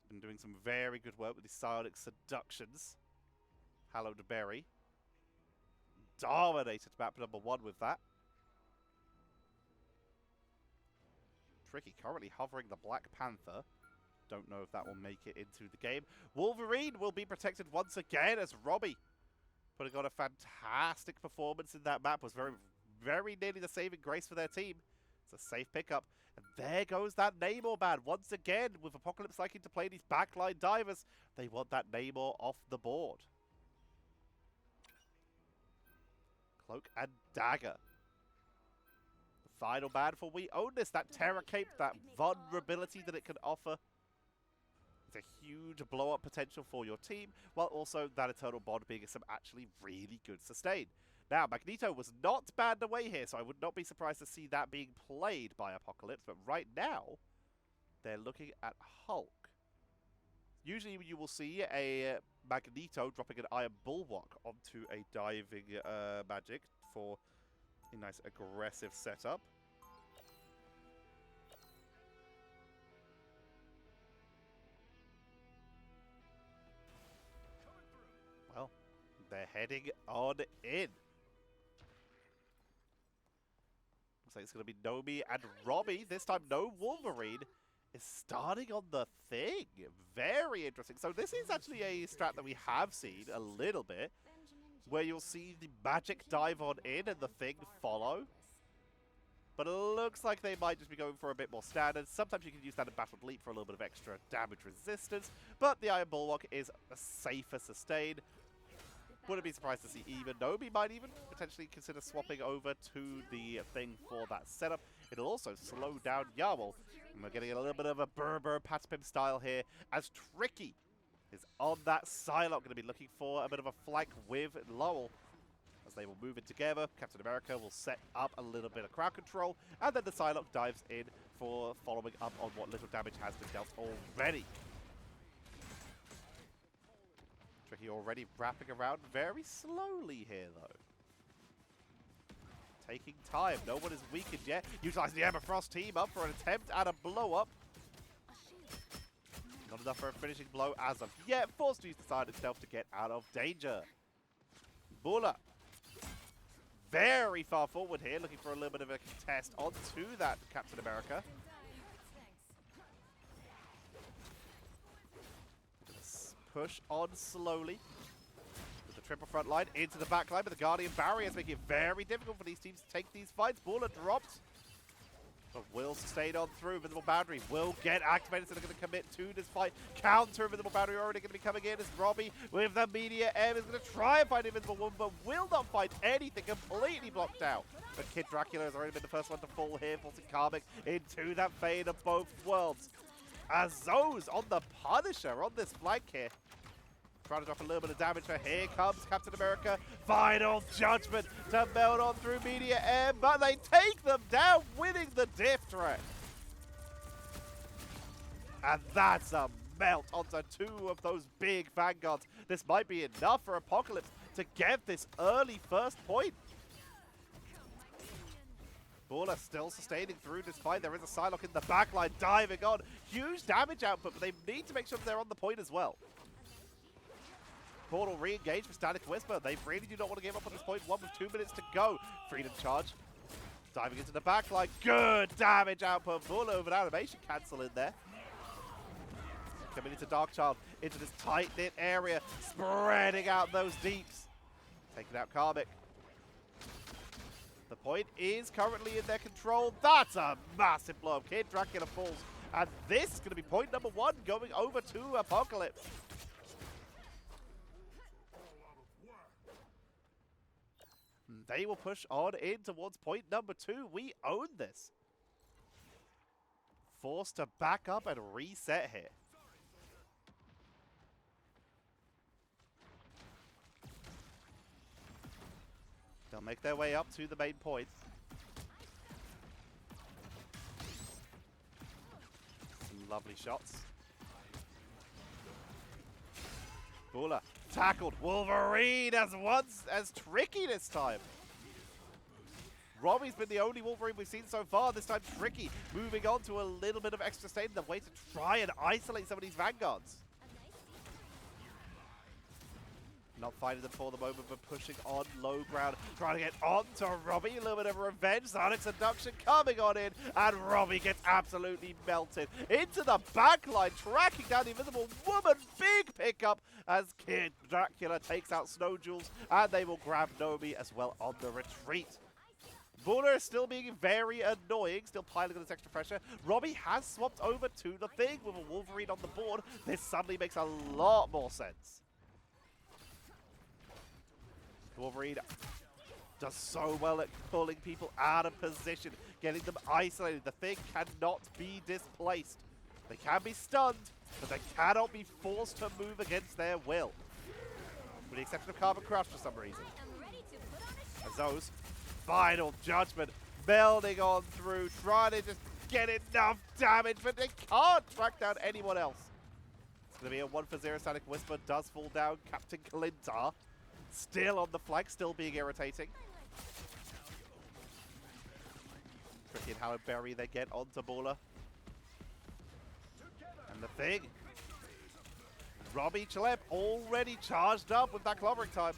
Been doing some very good work with these Symbiotic Seductions. Hallowed Berry. Dominated map number 1 with that. Tricky currently hovering the Black Panther. Don't know if that will make it into the game. Wolverine will be protected once again as Robbie, putting on a fantastic performance in that map. Was very nearly the saving grace for their team. It's a safe pickup. And there goes that Namor ban once again, with Apocalypse liking to play these backline divers. They want that Namor off the board. Cloak and Dagger. The final ban for WeOwnThis. That Terror Cape, that vulnerability that it can offer. It's a huge blow-up potential for your team, while also that Eternal Bond being some actually really good sustain. Now, Magneto was not banned away here, so I would not be surprised to see that being played by Apocalypse, but right now, they're looking at Hulk. Usually you will see a Magneto dropping an Iron Bulwark onto a diving magic for a nice aggressive setup. Well, they're heading on in. Looks like it's going to be Nomi and Robbie. This time, no Wolverine is starting on the Thing. Very interesting. So this is actually a strat that we have seen a little bit, where you'll see the magic dive on in and the Thing follow. But it looks like they might just be going for a bit more standard. Sometimes you can use that in Battled Leap for a little bit of extra damage resistance, but the Iron Bulwark is a safer sustain. Wouldn't be surprised to see even Nomi might even potentially consider swapping over to the Thing for that setup. It'll also slow down Yarwol. And we're getting a little bit of a Burr Patspim style here, as Tricky is on that Psylocke, going to be looking for a bit of a flank with Lowell. As they will move in together, Captain America will set up a little bit of crowd control, and then the Psylocke dives in for following up on what little damage has been dealt already. Tricky already wrapping around very slowly here, though. Taking time. No one is weakened yet. Utilizing the Emma Frost team up for an attempt at a blow-up. Not enough for a finishing blow as of yet. Forced to use the side itself to get out of danger. Bulla. Very far forward here, looking for a little bit of a contest onto that Captain America. Push on slowly. With the triple front line into the back line, but the Guardian barriers making it very difficult for these teams to take these fights. Bulla dropped, but will sustain on through. Invisible Boundary will get activated, so they're going to commit to this fight. Counter Invisible Boundary already going to be coming in as Robbie with the Media M is going to try and find Invisible Woman, but will not find anything, completely blocked out. But Kid Dracula has already been the first one to fall here, forcing Karmic into that fade of both worlds. As Zoe's on the Punisher on this flank here. Trying to drop a little bit of damage, but here comes Captain America. Final Judgment to melt on through Media M, but they take them down, winning the diff threat. And that's a melt onto two of those big vanguards. This might be enough for Apocalypse to get this early first point. Bulla still sustaining through this fight. There is a Psylocke in the backline diving on. Huge damage output, but they need to make sure that they're on the point as well. Portal re-engaged for Static Whisper. They really do not want to give up on this point. 1 with 2 minutes to go. Freedom charge. Diving into the backline. Good damage output. Bulla with an animation cancel in there. Coming into Darkchild, into this tight-knit area. Spreading out those deeps. Taking out Karmic. The point is currently in their control. That's a massive blow. Kid Dracula falls. And this is going to be point number 1 going over to Apocalypse. They will push on in towards point number 2. We own this. Forced to back up and reset here. They'll make their way up to the main point. Some lovely shots. Bulla tackled. Wolverine as Tricky this time. Robbie's been the only Wolverine we've seen so far. This time Tricky moving on to a little bit of extra state in the way to try and isolate some of these Vanguards. Not finding them for the moment, but pushing on low ground, trying to get onto Robbie. A little bit of revenge. Sonic Seduction coming on in, and Robbie gets absolutely melted. Into the backline, tracking down the Invisible Woman. Big pickup as Kid Dracula takes out Snow Jewels, and they will grab Nomi as well on the retreat. Buller is still being very annoying, still piling on this extra pressure. Robbie has swapped over to the Thing with a Wolverine on the board. This suddenly makes a lot more sense. Wolverine does so well at pulling people out of position, getting them isolated. The Thing cannot be displaced. They can be stunned, but they cannot be forced to move against their will. With the exception of Carbon Crush for some reason. As those final judgment melding on through, trying to just get enough damage, but they can't track down anyone else. It's going to be a 1-for-0 Static Whisper, does fall down. Captain Kalintar still on the flank, still being irritating. Tricky and Howard Berry, they get onto Baller. And the Thing. Robbie Chalep already charged up with that clobbering time.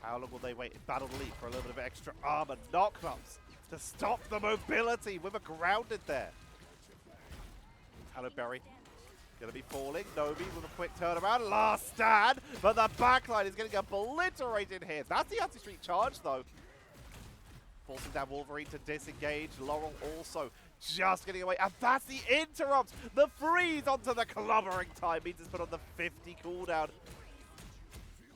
How long will they wait in Battle Leap for a little bit of extra armor? Knock-ups to stop the mobility with a grounded there. Hello, Berry. Gonna be falling. Nomi with a quick turnaround. Last stand, but the backline is getting obliterated here. That's the anti-street charge, though. Forcing down Wolverine to disengage. Laurel also just getting away. And that's the interrupt. The freeze onto the clobbering time means it's put on the 50 cooldown.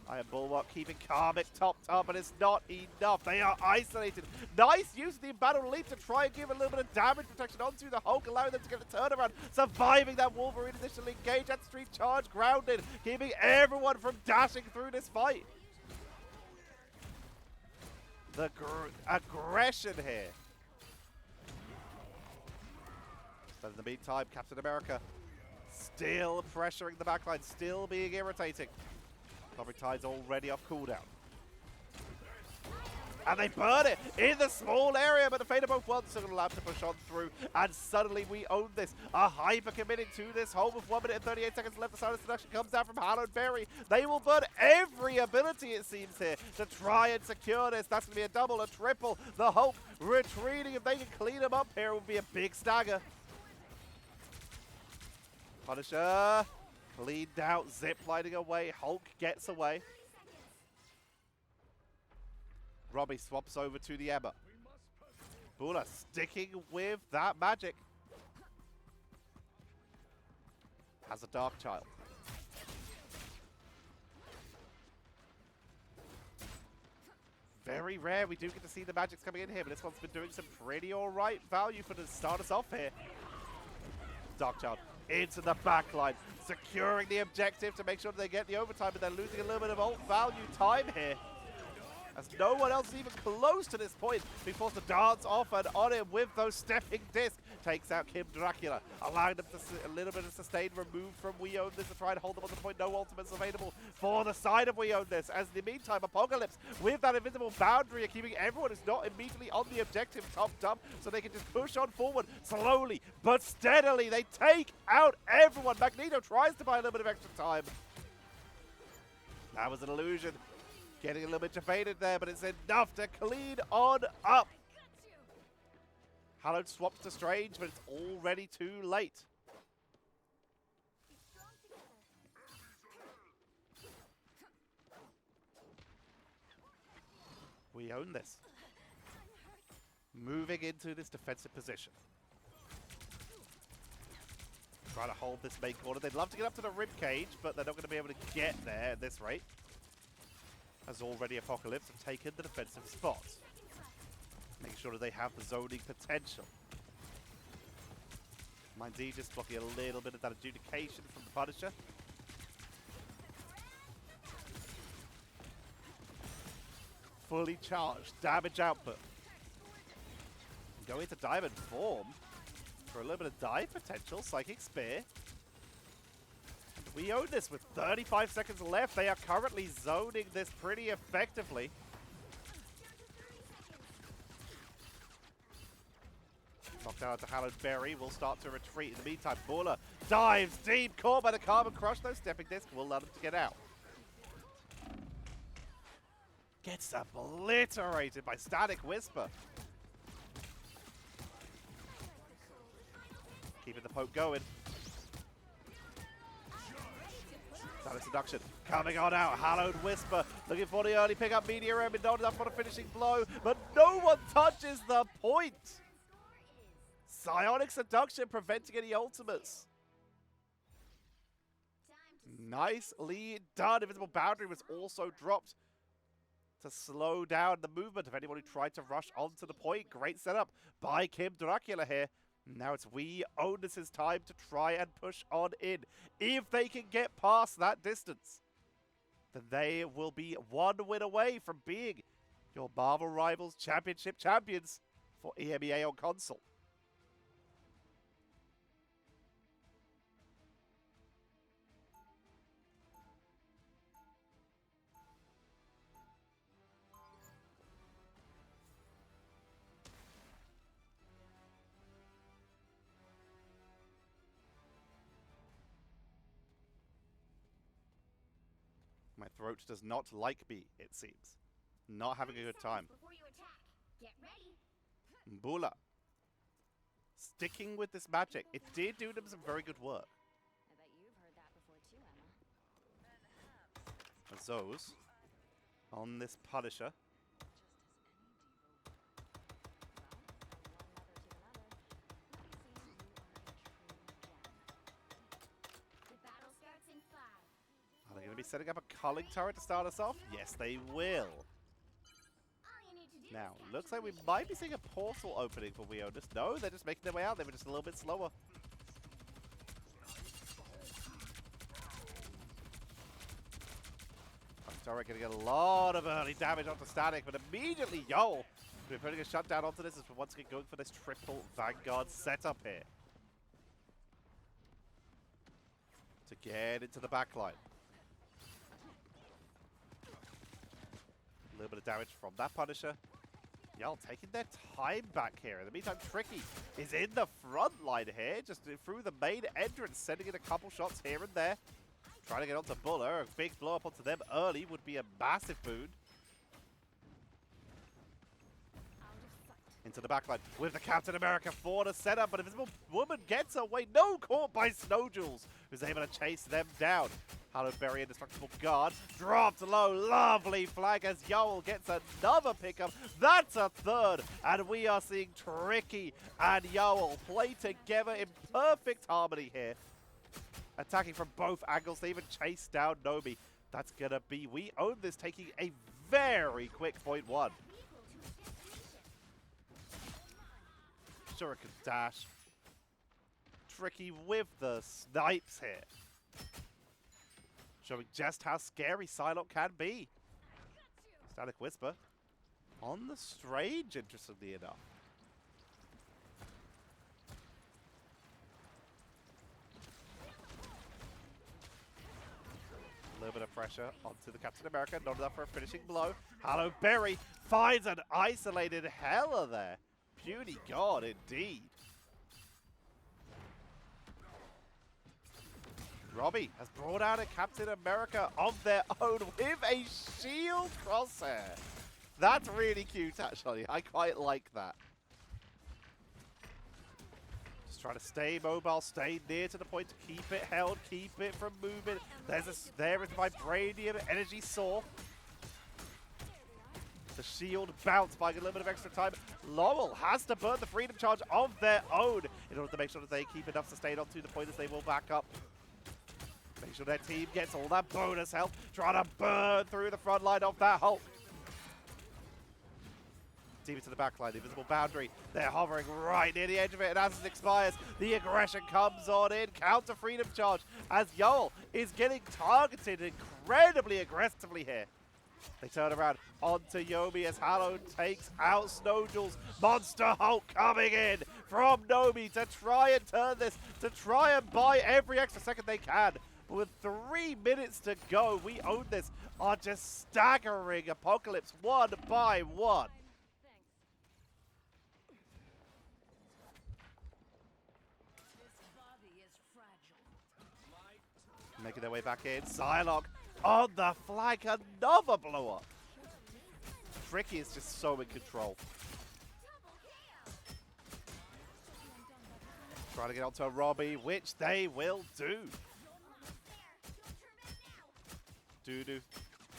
Iron Bulwark keeping Karmic topped up, but it's not enough. They are isolated. Nice use of the Battle Leap to try and give a little bit of damage protection onto the Hulk, allowing them to get a turnaround, surviving that Wolverine initial engage. That street charge grounded, keeping everyone from dashing through this fight. The aggression here. But in the meantime, Captain America still pressuring the backline, still being irritating. Clobbering Tide's already off cooldown. And they burn it in the small area, but the Fate of both worlds is still allowed to push on through. And suddenly we own this. A hyper committing to this hole with 1 minute and 38 seconds left. The silent seduction comes down from Hallowed Berry. They will burn every ability, it seems, here to try and secure this. That's going to be a double, a triple. The Hulk retreating. If they can clean them up here, it would be a big stagger. Punisher cleaned out, ziplining away. Hulk gets away. Robbie swaps over to the Emma. Bula sticking with that magic. Has a Dark Child. Very rare we do get to see the magics coming in here, but this one's been doing some pretty alright value for to start us off here. Dark Child into the back line, securing the objective to make sure that they get the overtime, but they're losing a little bit of ult value time here. As no one else is even close to this point, being forced to dance off and on him with those stepping discs. Takes out Kim Dracula, allowing them to a little bit of sustain removed from WeOwnThis to try and hold them on the point. No ultimates available for the side of WeOwnThis. As in the meantime, Apocalypse with that invisible boundary are keeping everyone who's not immediately on the objective topped up, so they can just push on forward slowly but steadily. They take out everyone. Magneto tries to buy a little bit of extra time. That was an illusion. Getting a little bit defeated there, but it's enough to clean on up. Hallowed swaps to Strange, but it's already too late. We own this. Moving into this defensive position. Trying to hold this main corner. They'd love to get up to the rib cage, but they're not going to be able to get there at this rate. As already Apocalypse have taken the defensive spot. Making sure that they have the zoning potential. Mind Z just blocking a little bit of that adjudication from the Punisher. Fully charged, damage output. Going to Diamond form for a little bit of dive potential. Psychic Spear. We own this with 35 seconds left. They are currently zoning this pretty effectively. Knockdown to Hallowed Berry will start to retreat. In the meantime, Buller dives deep, caught by the Carbon Crush. No stepping disc will allow them to get out. Gets obliterated by Static Whisper. Keeping the poke going. Static Seduction coming on out. Hallowed Whisper looking for the early pickup. Media Ram, not enough for the finishing blow, but no one touches the point. Psionic Seduction preventing any ultimates. Nicely done. Invisible Boundary was also dropped to slow down the movement of anyone who tried to rush onto the point. Great setup by Kim Dracula here. Now it's WeOwnThis' time to try and push on in. If they can get past that distance, then they will be one win away from being your Marvel Rivals Championship champions for EMEA on console. My throat does not like me, it seems. Not having a good time. Get ready. Mbula. Sticking with this magic. It did do them some very good work. I bet you've heard that before too, Emma. As those on this Punisher. Are they going to be setting up a culling turret to start us off? Yes, they will. Now, looks like we might be seeing a portal opening for WeOwnThis. No, they're just making their way out. They were just a little bit slower. Turret getting a lot of early damage onto Static, but immediately Yoel we're putting a shutdown onto this as we're once again going for this triple Vanguard setup here. To get into the backline. A little bit of damage from that Punisher. Yoel taking their time back here. In the meantime, Tricky is in the front line here, just through the main entrance, sending in a couple shots here and there. Trying to get onto Buller. A big blow up onto them early would be a massive boon. Into the backline with the Captain America for the setup, but Invisible Woman gets away. No, caught by Snow Jewels, who's able to chase them down. Hallowed Berry, Indestructible Guard, dropped low. Lovely flag as Yoel gets another pickup. That's a third, and we are seeing Tricky and Yoel play together in perfect harmony here. Attacking from both angles. They even chase down Nomi. That's going to be WeOwnThis taking a very quick point one. Shuriken dash. Tricky with the snipes here. Showing just how scary Psylocke can be. Static Whisper on the Strange, interestingly enough. A little bit of pressure onto the Captain America, not enough for a finishing blow. Hallowed Berry finds an isolated Hella there. Puny God, indeed. Robbie has brought out a Captain America of their own with a shield crosshair. That's really cute, actually. I quite like that. Trying to stay mobile, stay near to the point to keep it held, keep it from moving. There is Vibranium Energy Saw. The shield bounced by a little bit of extra time. Laurel has to burn the Freedom Charge of their own in order to make sure that they keep enough sustain onto the point as they will back up. Make sure their team gets all that bonus health. Trying to burn through the front line of that Hulk. Deep into the backline, the Invisible Boundary. They're hovering right near the edge of it, and as it expires, the aggression comes on in. Counter Freedom Charge as Yoel is getting targeted incredibly aggressively here. They turn around onto Yomi as Hallowed takes out Snow Jewels. Monster Hulk coming in from Nomi to try and turn this, to try and buy every extra second they can. with 3 minutes to go. We own this. Are just staggering Apocalypse one by one. Making their way back in. Psylocke on the flank. Another blow up. Tricky is just so in control. Trying to get onto a Robbie, which they will do. Dudu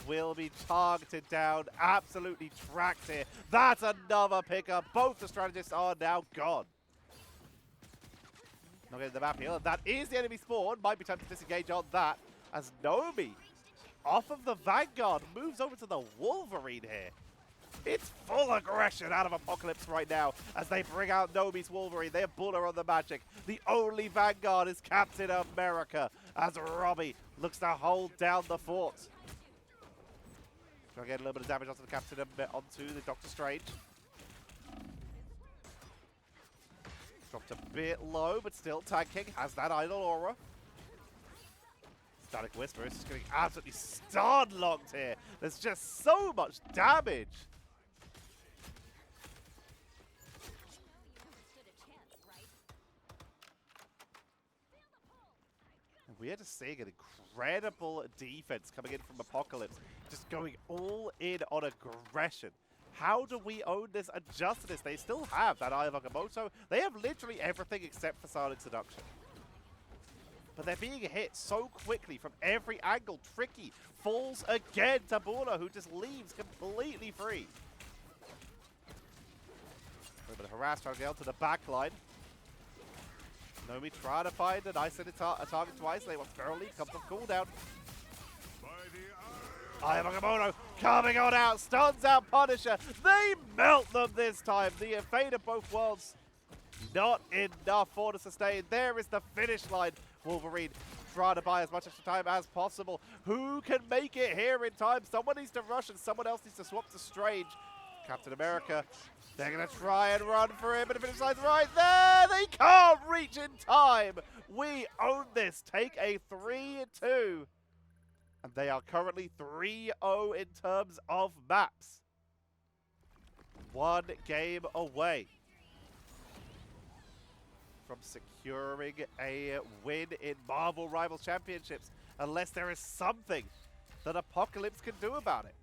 will be targeted down. Absolutely tracked here. That's another pickup. Both the strategists are now gone. Not getting the map here. That is the enemy spawn. Might be time to disengage on that. As Nomi, off of the Vanguard, moves over to the Wolverine here. It's full aggression out of Apocalypse right now as they bring out Nomi's Wolverine. They have Buller on the magic. The only Vanguard is Captain America as Robbie looks to hold down the fort. Trying to get a little bit of damage onto the Captain, onto the Doctor Strange. Dropped a bit low, but still tanking. Has that idle aura. Static Whisper is just getting absolutely stun-locked here. There's just so much damage. And we are just seeing an incredible defense coming in from Apocalypse. Just going all in on aggression. How do we own this and Justice? They still have that Eye of Agamotto. They have literally everything except for Silent Seduction. But they're being hit so quickly from every angle. Tricky falls again to Bula, who just leaves completely free. A little bit of harass trying to get onto the back line. Nomi trying to find a nice a target to isolate. Once Girly comes off cooldown. Eye of Agamotto coming on out, stuns out Punisher. They melt them this time. The fate of both worlds, not enough for to sustain. There is the finish line. Wolverine trying to buy as much extra time as possible. Who can make it here in time? Someone needs to rush and someone else needs to swap to Strange. Captain America, they're going to try and run for him, but the finish line's right there. They can't reach in time. We own this. Take a 3-2. And they are currently 3-0 in terms of maps. One game away from securing a win in Marvel Rivals Championships, unless there is something that Apocalypse can do about it.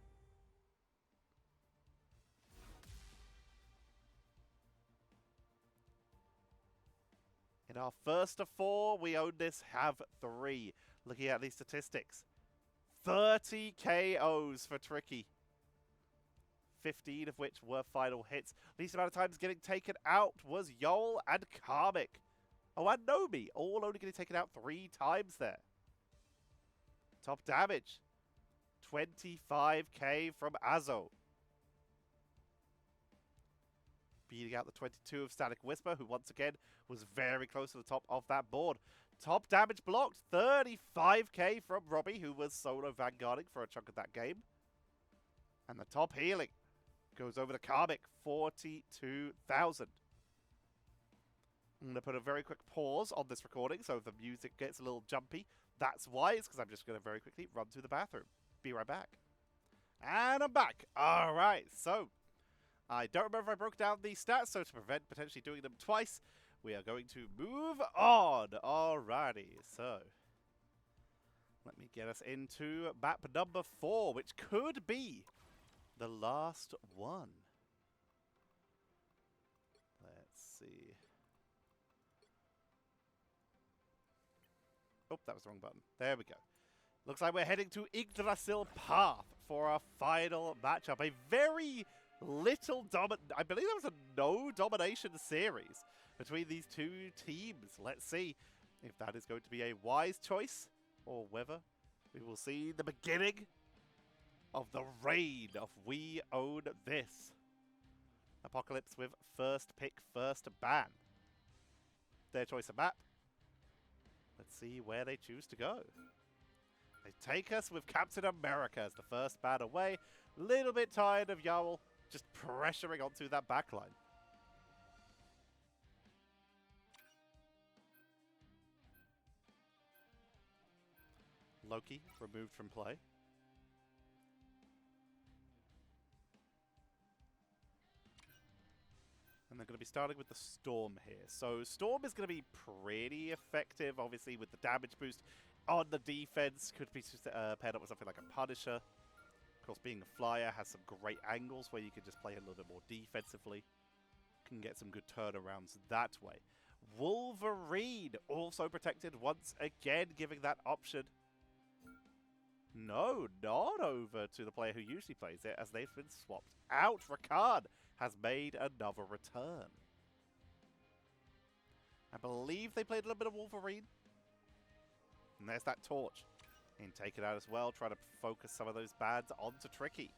In our first of 4, we own this, have 3. Looking at these statistics. 30 KOs for Tricky. 15 of which were final hits. Least amount of times getting taken out was Yol and Karmic. Oh, and Nomi, all only getting taken out 3 times there. Top damage. 25k from Azo. Beating out the 22 of Static Whisper, who once again was very close to the top of that board. Top damage blocked, 35k from Robbie, who was solo vanguarding for a chunk of that game. And the top healing goes over to Karmic, 42,000. I'm going to put a very quick pause on this recording, so if the music gets a little jumpy, that's why. It's because I'm just going to very quickly run to the bathroom. Be right back. And I'm back. All right, so I don't remember if I broke down the stats, so to prevent potentially doing them twice, we are going to move on. Alrighty, so let me get us into map number 4, which could be the last one. Let's see. Oh, that was the wrong button. There we go. Looks like we're heading to Idrasil Path for our final matchup. A very little I believe that was a no domination series between these two teams. Let's see if that is going to be a wise choice or whether we will see the beginning of the reign of We Own This. Apocalypse with first pick, first ban. Their choice of map. Let's see where they choose to go. They take us with Captain America as the first ban away. Little bit tired of Yowl just pressuring onto that backline. Loki removed from play. And they're going to be starting with the Storm here. So Storm is going to be pretty effective, obviously, with the damage boost on the defense. Could be paired up with something like a Punisher. Of course, being a flyer has some great angles where you can just play a little bit more defensively. Can get some good turnarounds that way. Wolverine also protected once again, giving that option. No, not over to the player who usually plays it, as they've been swapped out. Rakan has made another return. I believe they played a little bit of Wolverine. And there's that torch. And take it out as well, try to focus some of those bads onto Tricky.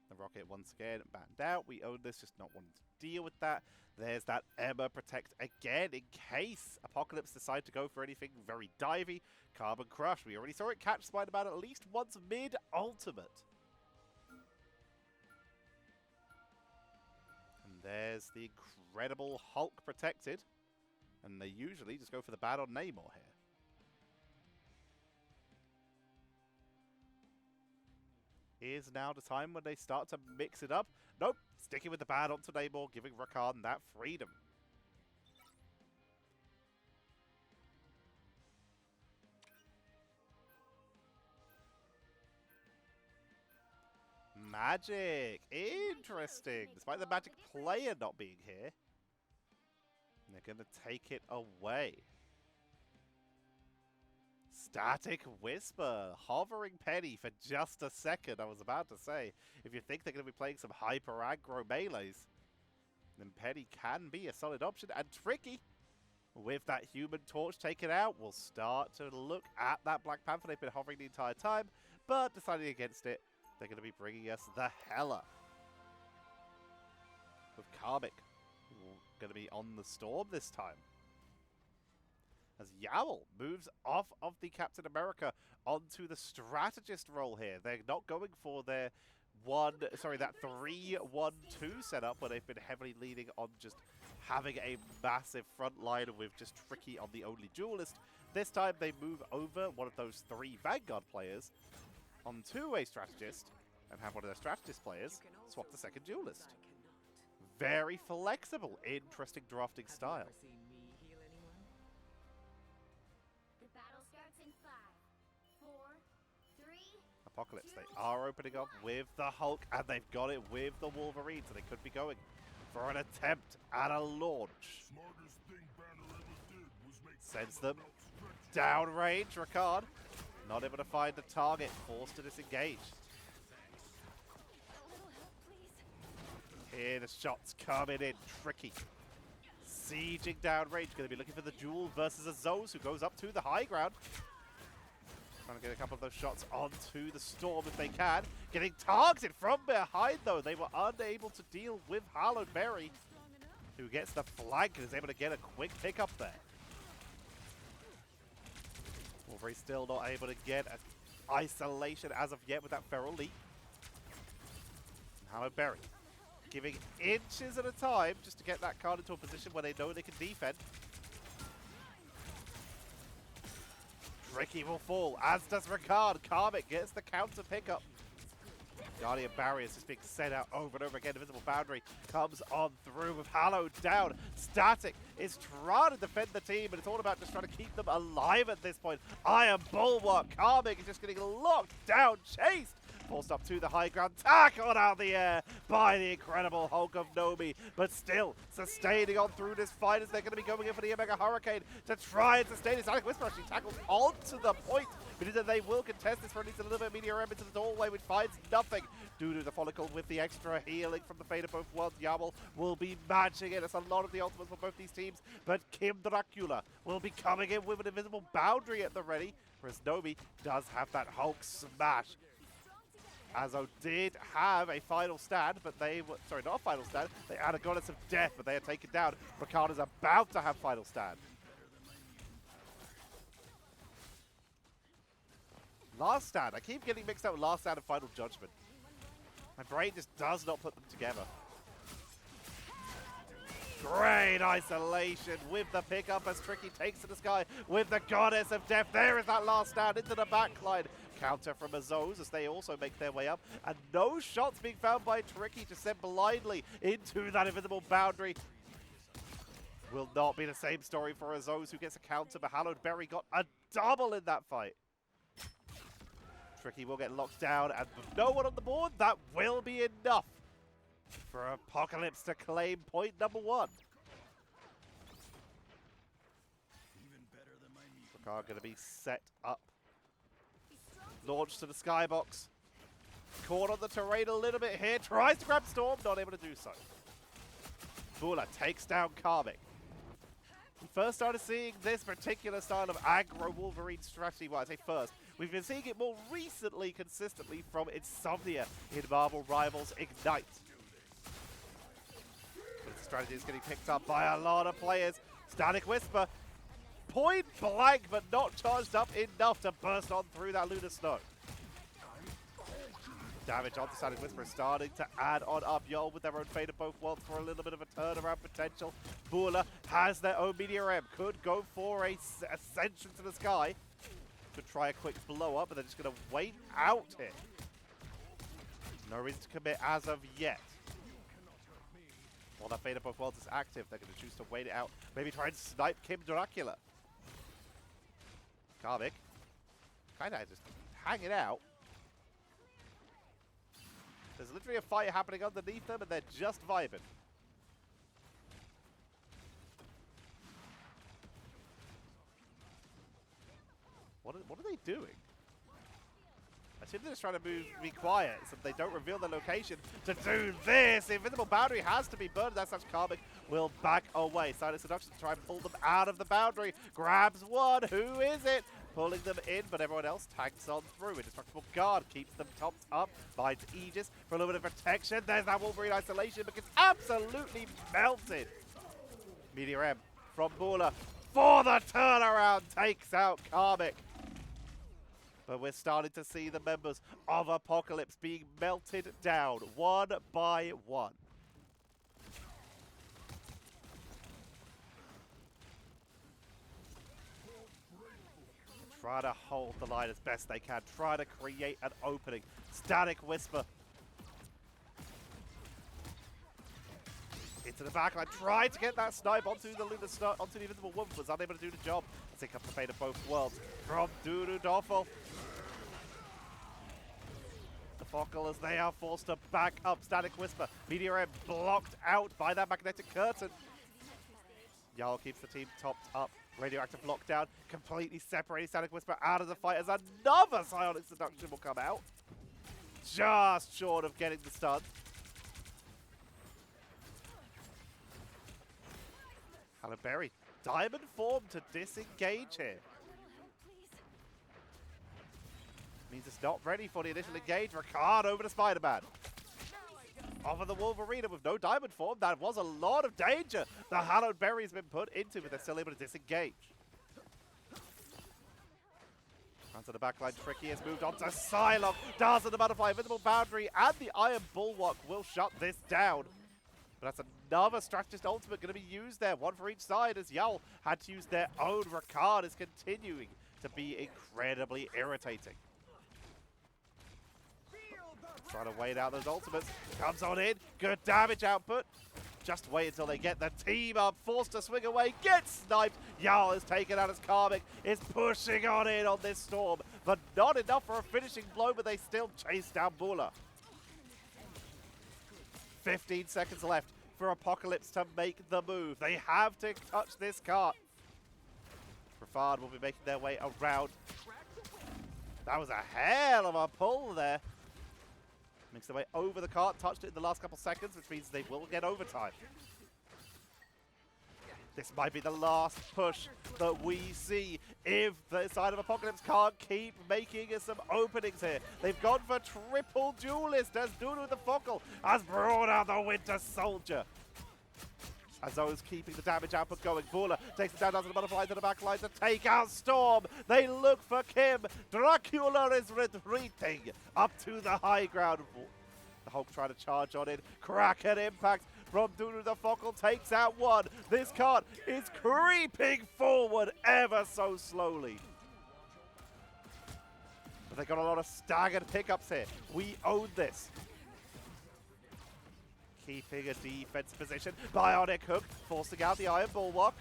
The rocket once again banned out. We own this, just not wanting to deal with that. There's that EMEA protect again in case Apocalypse decide to go for anything very divey. Carbon Crush, we already saw it catch Spider-Man at least once mid-ultimate. And there's the incredible Hulk protected. And they usually just go for the bad on Namor here. Is now the time when they start to mix it up. Nope, sticking with the bad onto Namor, giving Rakan that freedom. Magic, interesting. Despite the Magic player not being here, they're going to take it away. Static Whisper, hovering Penny for just a second, I was about to say. If you think they're going to be playing some hyper aggro melees, then Penny can be a solid option. And Tricky, with that Human Torch taken out, will start to look at that Black Panther. They've been hovering the entire time, but deciding against it, they're going to be bringing us the Hella. With Karmic going to be on the Storm this time. As Yowl moves off of the Captain America onto the strategist role here. They're not going for their that 3-1-2 setup where they've been heavily leaning on just having a massive front line with just Tricky on the only duelist. This time they move over one of those 3 Vanguard players onto a strategist and have one of their strategist players swap the second duelist. Very flexible, interesting drafting style. Apocalypse, they are opening up with the Hulk, and they've got it with the Wolverine, so they could be going for an attempt at a launch. Sends them downrange. Rakan not able to find the target, forced to disengage. Here the shots coming in, Tricky. Sieging downrange, going to be looking for the duel versus a Zos, who goes up to the high ground. Trying to get a couple of those shots onto the Storm if they can. Getting targeted from behind, though. They were unable to deal with Hallowed Berry, who gets the flank and is able to get a quick pick up there. Wolverine still not able to get an isolation as of yet with that Feral Leap. Hallowed Berry giving inches at a time just to get that card into a position where they know they can defend. Tricky will fall, as does Rakan. Karmic gets the counter pickup. Guardian Barriers just being sent out over and over again. Invisible Boundary comes on through with Hallowed down. Static is trying to defend the team, but it's all about just trying to keep them alive at this point. Iron Bulwark. Karmic is just getting locked down, chased. Forced up to the high ground, tackled out the air by the incredible Hulk of Nomi, but still sustaining on through this fight as they're going to be going in for the Omega Hurricane to try and sustain it. Static Whisper actually tackles onto the point, but either they will contest this for at least a little bit of Meteor into the doorway, which finds nothing due to the Follicle with the extra healing from the Fate of both worlds. Yowl will be matching it. That's a lot of the ultimates for both these teams, but Kim Dracula will be coming in with an Invisible Boundary at the ready, whereas Nomi does have that Hulk smash. Azo did have a final stand, but they were, sorry, not a final stand, they had a Goddess of Death, but they are taken down. Rakan is about to have final stand. Last stand, I keep getting mixed up with last stand and final judgment. My brain just does not put them together. Great isolation with the pickup as Tricky takes to the sky with the Goddess of Death. There is that last stand into the backline. Counter from Azos as they also make their way up. And no shots being found by Tricky to send blindly into that invisible boundary. Will not be the same story for Azos, who gets a counter, but Hallowed Berry got a double in that fight. Tricky will get locked down, and with no one on the board, that will be enough for Apocalypse to claim point number 1. Ricard going to be set up. Launched to the skybox. Caught on the terrain a little bit here. Tries to grab Storm, not able to do so. Bula takes down Karmic. We first started seeing this particular style of aggro Wolverine strategy. Well, I say first. We've been seeing it more recently, consistently from Insomnia in Marvel Rivals Ignite. But the strategy is getting picked up by a lot of players. Static Whisper, point blank, but not charged up enough to burst on through that Lunar Snow. Damage on the Static Whisper is starting to add on up. Yol with their own Fate of Both Worlds for a little bit of a turnaround potential. Bula has their own Meteor M. Could go for a ascension to the sky. Could try a quick blow up, but they're just going to wait out here. No reason to commit as of yet. While that Fate of Both Worlds is active, they're going to choose to wait it out. Maybe try and snipe Kim Dracula. Karmic, kind of just hanging out. There's literally a fight happening underneath them, and they're just vibing. What are they doing? I assume they're just trying to be quiet so they don't reveal the location to do this. The invisible boundary has to be burned. That's such Karmic will back away. Silent Seduction to try and pull them out of the boundary. Grabs one. Who is it? Pulling them in, but everyone else tags on through. Indestructible Guard keeps them topped up. Finds Aegis for a little bit of protection. There's that Wolverine isolation, but gets absolutely melted. Meteor M from Bula for the turnaround. Takes out Karmic. But we're starting to see the members of Apocalypse being melted down one by one. Try to hold the line as best they can. Try to create an opening. Static Whisper. Into the backline. Tried to get that snipe onto the Lunar Snow, onto the Invisible Woman. Was unable to do the job. Take up the Fate of Both Worlds from Dudu Doffel. The Focal as they are forced to back up. Static Whisper. Meteor M blocked out by that magnetic curtain. Jarl keeps the team topped up. Radioactive lockdown, completely separating Static Whisper out of the fight as another Psionic Seduction will come out. Just short of getting the stun. Hallowed Berry, diamond form to disengage here. Means it's not ready for the initial engage. Ricard over to Spider-Man. Over the Wolverine with no diamond form. That was a lot of danger the Hallowed Berry's been put into, but they're still able to disengage. Onto the backline, Tricky has moved on to Psylocke. Does the Butterfly, Invisible Boundary, and the Iron Bulwark will shut this down. But that's another Strategist Ultimate going to be used there. One for each side as Yowl had to use their own. Ricard is continuing to be incredibly irritating. Trying to wait out those ultimates. Comes on in. Good damage output. Just wait until they get the team up. Forced to swing away. Gets sniped. Yowl is taken out as Karmic is pushing on in on this storm. But not enough for a finishing blow, but they still chase down Bula. 15 seconds left for Apocalypse to make the move. They have to touch this cart. Rafard will be making their way around. That was a hell of a pull there. Makes their way over the cart, touched it in the last couple seconds, which means they will get overtime. This might be the last push that we see if the side of Apocalypse can't keep making some openings here. They've gone for triple duelist as Dudu the Focal has brought out the Winter Soldier. As those keeping the damage output going. Bula takes it down to the Butterfly to the back line to take out Storm. They look for Kim. Dracula is retreating up to the high ground. The Hulk trying to charge on it. Kraken impact. from Dunu the Fockle, takes out one. This card is creeping forward ever so slowly. But they got a lot of staggered pickups here. We own this. Keeping a defense position. Bionic Hook, forcing out the Iron Bulwark.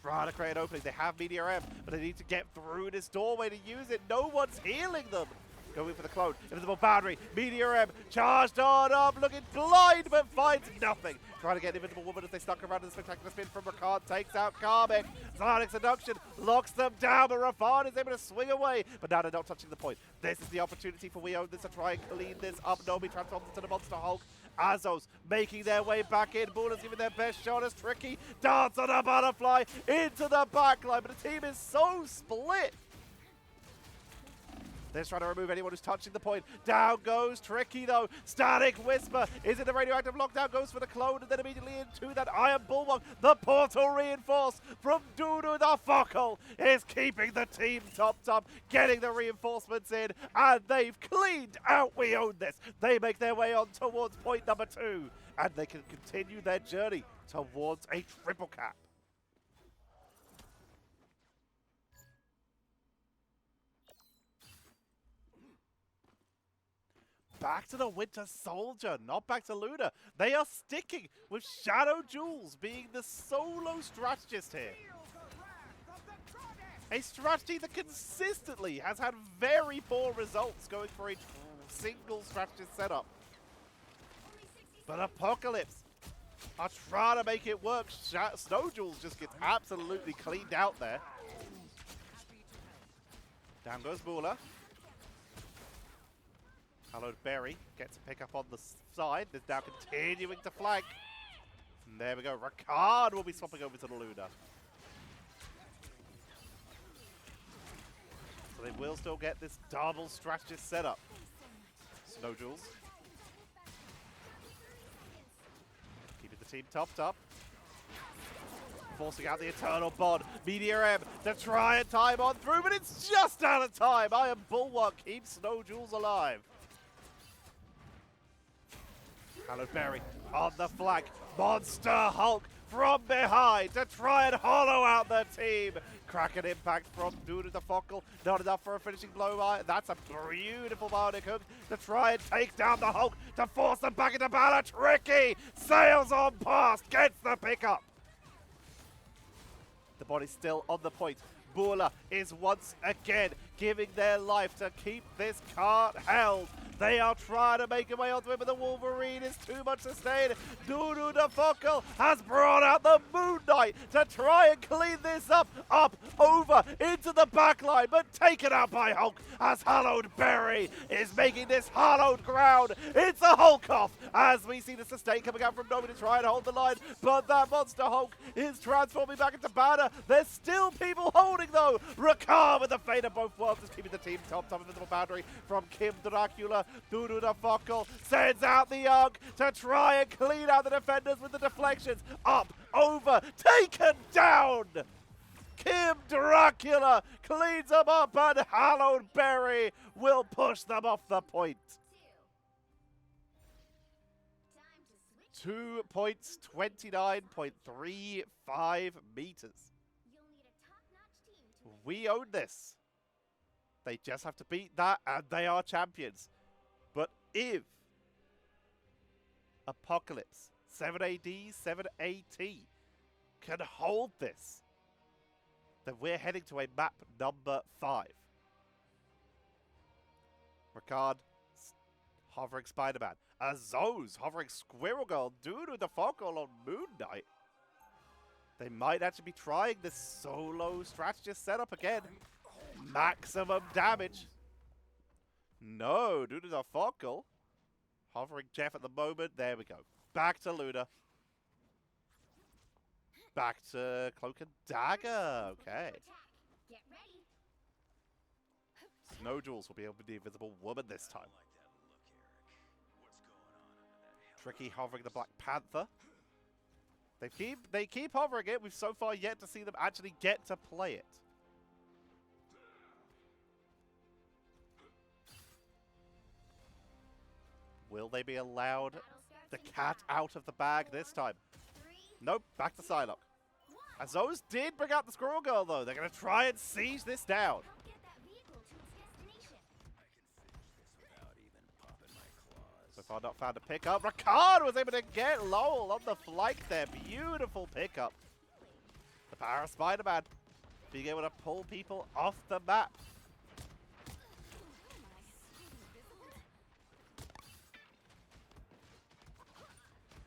Trying to create an opening. They have Meteor M, but they need to get through this doorway to use it. No one's healing them. Going for the clone. Invisible boundary. Meteor M charged on up, looking blind, but finds nothing. Trying to get an Invisible Woman as they stuck around in the spectacular spin from Ricard. Takes out Karmic. Psionic Seduction locks them down, but Rafan is able to swing away. But now they're not touching the point. This is the opportunity for WeOwnThis to try and clean this up. Nomi transforms into the Monster Hulk. Azos making their way back in. Bullets giving their best shot as Tricky darts on a butterfly into the backline. But the team is so split. They're trying to remove anyone who's touching the point. Down goes Tricky though. Static Whisper is in the radioactive lockdown. Goes for the clone and then immediately into that Iron Bulwark. The portal reinforced from Dunu the Fockle is keeping the team topped up. Getting the reinforcements in. And they've cleaned out WeOwnThis. They make their way on towards point number 2. And they can continue their journey towards a triple cap. Back to the Winter Soldier, not back to Luna. They are sticking with Shadow Jules being the solo strategist here. A strategy that consistently has had very poor results going for a single strategist setup. But Apocalypse are trying to make it work. Snow Jules just gets absolutely cleaned out there. Down goes Bula. Hallowed Berry gets a pick up on the side. Is now continuing to flank. And there we go. Ricard will be swapping over to the Luna. So they will still get this double strategist setup. Snow Jules. Keeping the team topped up. Forcing out the Eternal Bond. Meteor M to try and time on through, but it's just out of time. Iron Bulwark keeps Snow Jules alive. Hallowed Berry on the flank. Monster Hulk from behind to try and hollow out the team. Cracking impact from Dunu the Fockle. Not enough for a finishing blow. That's a beautiful bionic hook to try and take down the Hulk to force them back into battle. Tricky sails on past, gets the pickup. The body's still on the point. Bula is once again giving their life to keep this cart held. They are trying to make a way onto it, but the Wolverine is too much to sustain. Dunu the Fockle has brought out the Moon Knight to try and clean this up, over, into the backline, but taken out by Hulk as Hallowed Berry is making this hallowed ground. It's a Hulk off as we see the sustain coming out from Nomi to try and hold the line, but that Monster Hulk is transforming back into Banner. There's still people holding though. Ricard with the fate of both worlds is keeping the team top invisible boundary from Kim Dracula. Dunu the Fockle sends out the Arc to try and clean out the defenders with the deflections. Up, over, taken down! Kim Dracula cleans them up and Hallowed Berry will push them off the point. 2 points, 29.35 meters. We own this. They just have to beat that and they are champions. But if Apocalypse, 7AD, 7AT can hold this, then we're heading to a map number 5. Ricard hovering Spider-Man. Azos hovering Squirrel Girl. Dunu the Fockle on Moon Knight. They might actually be trying this solo strategist setup again. Maximum damage. No, Dunu the Fockle. Hovering Jeff at the moment. There we go. Back to Luna. Back to Cloak and Dagger. Okay. Snow Jules will be able to be the Invisible Woman this time. Tricky hovering the Black Panther. They keep hovering it. We've so far yet to see them actually get to play it. Will they be allowed the cat out of the bag this time. 3, Nope, back to Psylocke. 1. As those did bring out the Squirrel Girl, though. They're going to try and siege this down. Help get that vehicle to its destination. So far not found a pickup. Ricard was able to get Lowell on the flank there. Beautiful pickup. The power of Spider-Man. Being able to pull people off the map.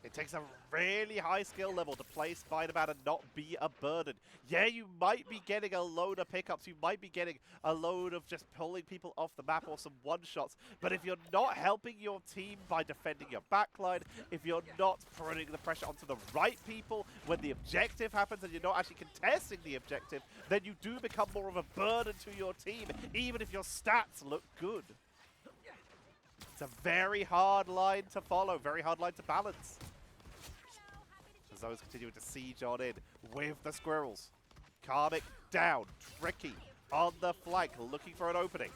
It takes a really high skill level to play Spider-Man and not be a burden. Yeah, you might be getting a load of pickups. You might be getting a load of just pulling people off the map or some one-shots. But if you're not helping your team by defending your backline, if you're not putting the pressure onto the right people when the objective happens and you're not actually contesting the objective, then you do become more of a burden to your team, even if your stats look good. It's a very hard line to follow, very hard line to balance. As those continuing to siege on in with the squirrels. Karmic down, Tricky on the flank, looking for an opening.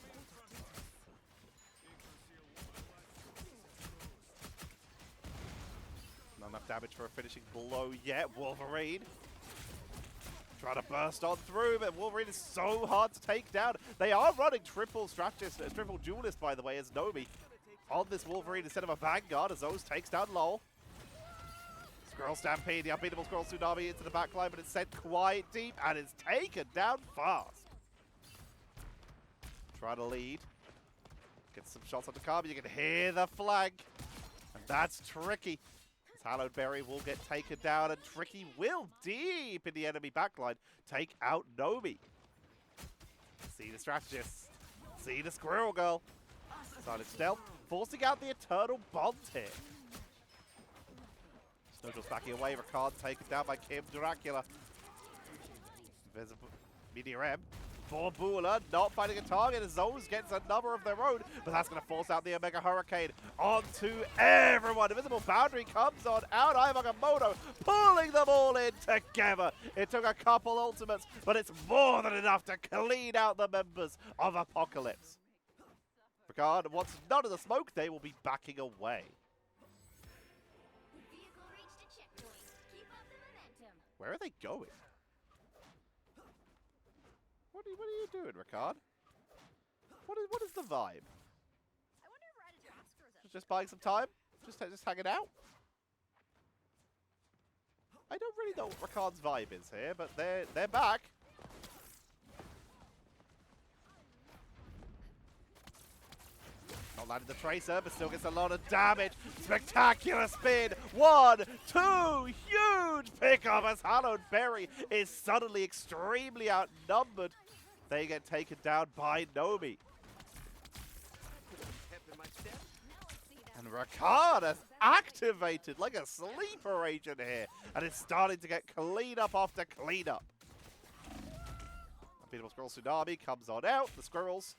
Not enough damage for a finishing blow yet. Wolverine trying to burst on through, but Wolverine is so hard to take down. They are running triple strategist, triple duelist, by the way, as Nomi on this Wolverine instead of a Vanguard, as those takes down Lowell. Squirrel Stampede, the unbeatable Squirrel Tsunami into the backline, but it's sent quite deep and it's taken down fast. Try to lead. Get some shots on the car, but you can hear the flag. And that's Tricky. As Hallowed Berry will get taken down, and Tricky will, deep in the enemy backline, take out Nomi. See the strategist. See the Squirrel Girl. Silent stealth, forcing out the Eternal Bond here. Snowdrill's backing away, Ricard taken down by Kim Dracula. Invisible Meteor M. For Bula, not finding a target as Zones gets another of their own, but that's going to force out the Omega Hurricane onto everyone. Invisible Boundary comes on out. Ivamoto pulling them all in together. It took a couple ultimates, but it's more than enough to clean out the members of Apocalypse. Ricard, once none of the smoke, they will be backing away. Vehicle reached a checkpoint. Keep up the momentum. Where are they going? What are you doing, Ricard? What is the vibe? I wonder if Ride a Oscars up. Just buying some time? Just hanging out? I don't really know what Ricard's vibe is here, but they're back. Not landing the Tracer, but still gets a lot of damage. Spectacular spin. 1, 2, huge pickup as Hallowed Berry is suddenly extremely outnumbered. They get taken down by Nomi. And Ricard has activated like a sleeper agent here, and it's starting to get cleanup after cleanup. Unbeatable Squirrel Tsunami comes on out. The squirrels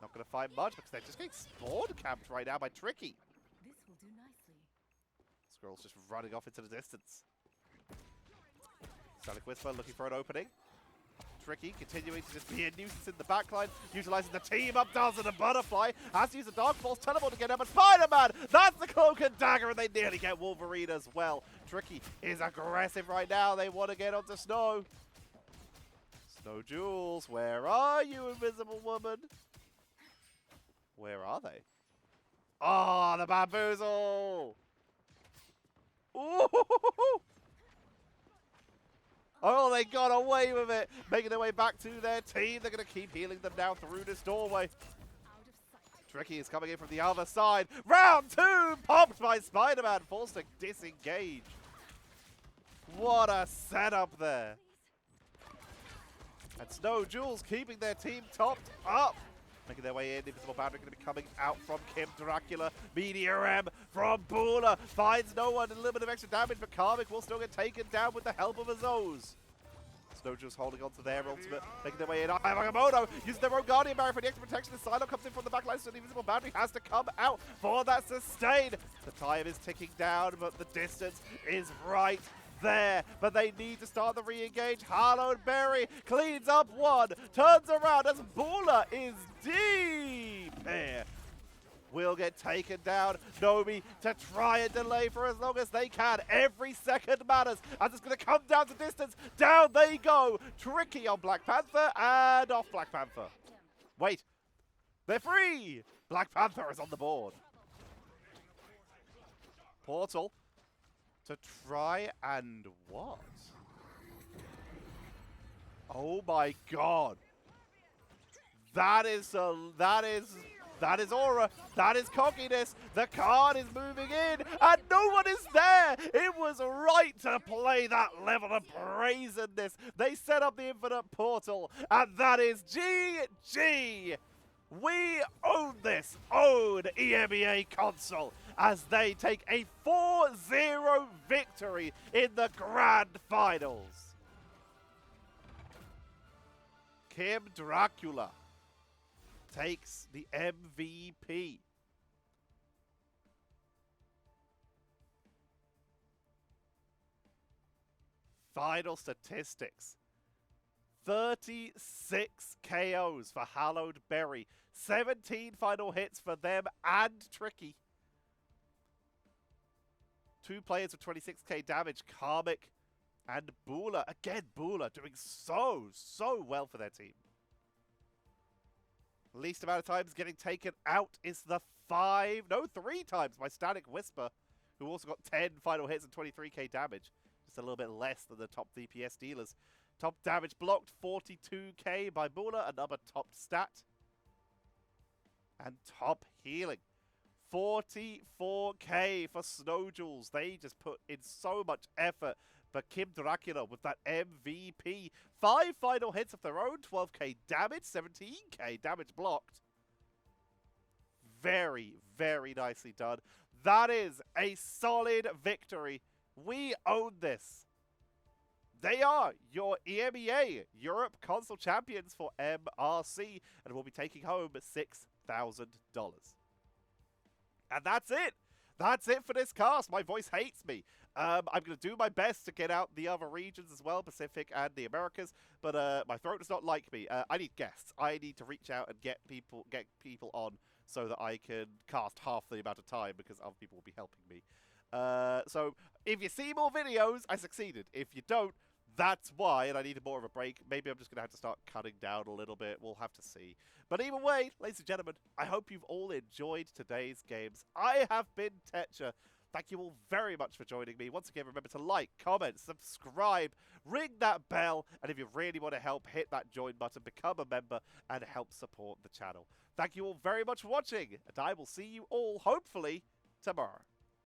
not going to find much because they're just getting spawn camped right now by Tricky. This will do nicely. Squirrel's just running off into the distance. Sonic Whisper looking for an opening. Tricky continuing to just be a nuisance in the backline, utilizing the team up does and a butterfly. Has to use a Dark Force teleport to get him, but Spider-Man! That's the cloak and dagger, and they nearly get Wolverine as well. Tricky is aggressive right now. They want to get onto Snow. Snow Jules, where are you, Invisible Woman? Where are they? Oh, the bamboozle! Ooh! Oh, they got away with it! Making their way back to their team. They're going to keep healing them down through this doorway. Tricky is coming in from the other side. Round 2! Popped by Spider-Man. Forced to disengage. What a setup there. And Snow Jules keeping their team topped up. Making their way in. Invisible Boundary going to be coming out from Kim Dracula. Meteor M from Bula. Finds no one. A little bit of extra damage, but Karmic will still get taken down with the help of Azos. Snowjuice holding on to their ultimate. Making their way in. Ivamoto using their own Guardian Barrier for the extra protection. The Silo comes in from the backline, so the Invisible Boundary has to come out for that sustain. The time is ticking down, but the distance is right there, but they need to start the re-engage. Hallowed Berry cleans up one, turns around as Bula is deep here. will get taken down. Nomi to try and delay for as long as they can. Every second matters, as it's going to come down to distance. Down they go. Tricky on Black Panther and off Black Panther. Wait, they're free. Black Panther is on the board. Portal to try and what? Oh my god. That is aura. That is cockiness. The card is moving in, and no one is there. It was right to play that level of brazenness. They set up the infinite portal, and that is GG. We own this. Own EMEA console as they take a 4-0 victory in the grand finals. Kim Dracula takes the MVP. Final statistics. 36 KOs for Hallowed Berry. 17 final hits for them and Tricky. 2 players with 26k damage. Karmic and Bula. Again, Bula doing so well for their team. Least amount of times getting taken out is the 3 times by Static Whisper, who also got 10 final hits and 23k damage. Just a little bit less than the top DPS dealers. Top damage blocked, 42k by Bula, another top stat. And top healing, 44k for Snowjewels. They just put in so much effort. But Kim Dracula with that MVP. 5 final hits of their own, 12k damage, 17k damage blocked. Very, very nicely done. That is a solid victory. We own this. They are your EMEA Europe Console Champions for MRC and will be taking home $6,000. And that's it. That's it for this cast. My voice hates me. I'm going to do my best to get out the other regions as well, Pacific and the Americas, but my throat does not like me. I need guests. I need to reach out and get people on so that I can cast half the amount of time because other people will be helping me. So if you see more videos, I succeeded. If you don't, that's why, and I needed more of a break. Maybe I'm just going to have to start cutting down a little bit. We'll have to see. But either way, ladies and gentlemen, I hope you've all enjoyed today's games. I have been Tetcher. Thank you all very much for joining me. Once again, remember to like, comment, subscribe, ring that bell, and if you really want to help, hit that join button, become a member, and help support the channel. Thank you all very much for watching, and I will see you all, hopefully, tomorrow.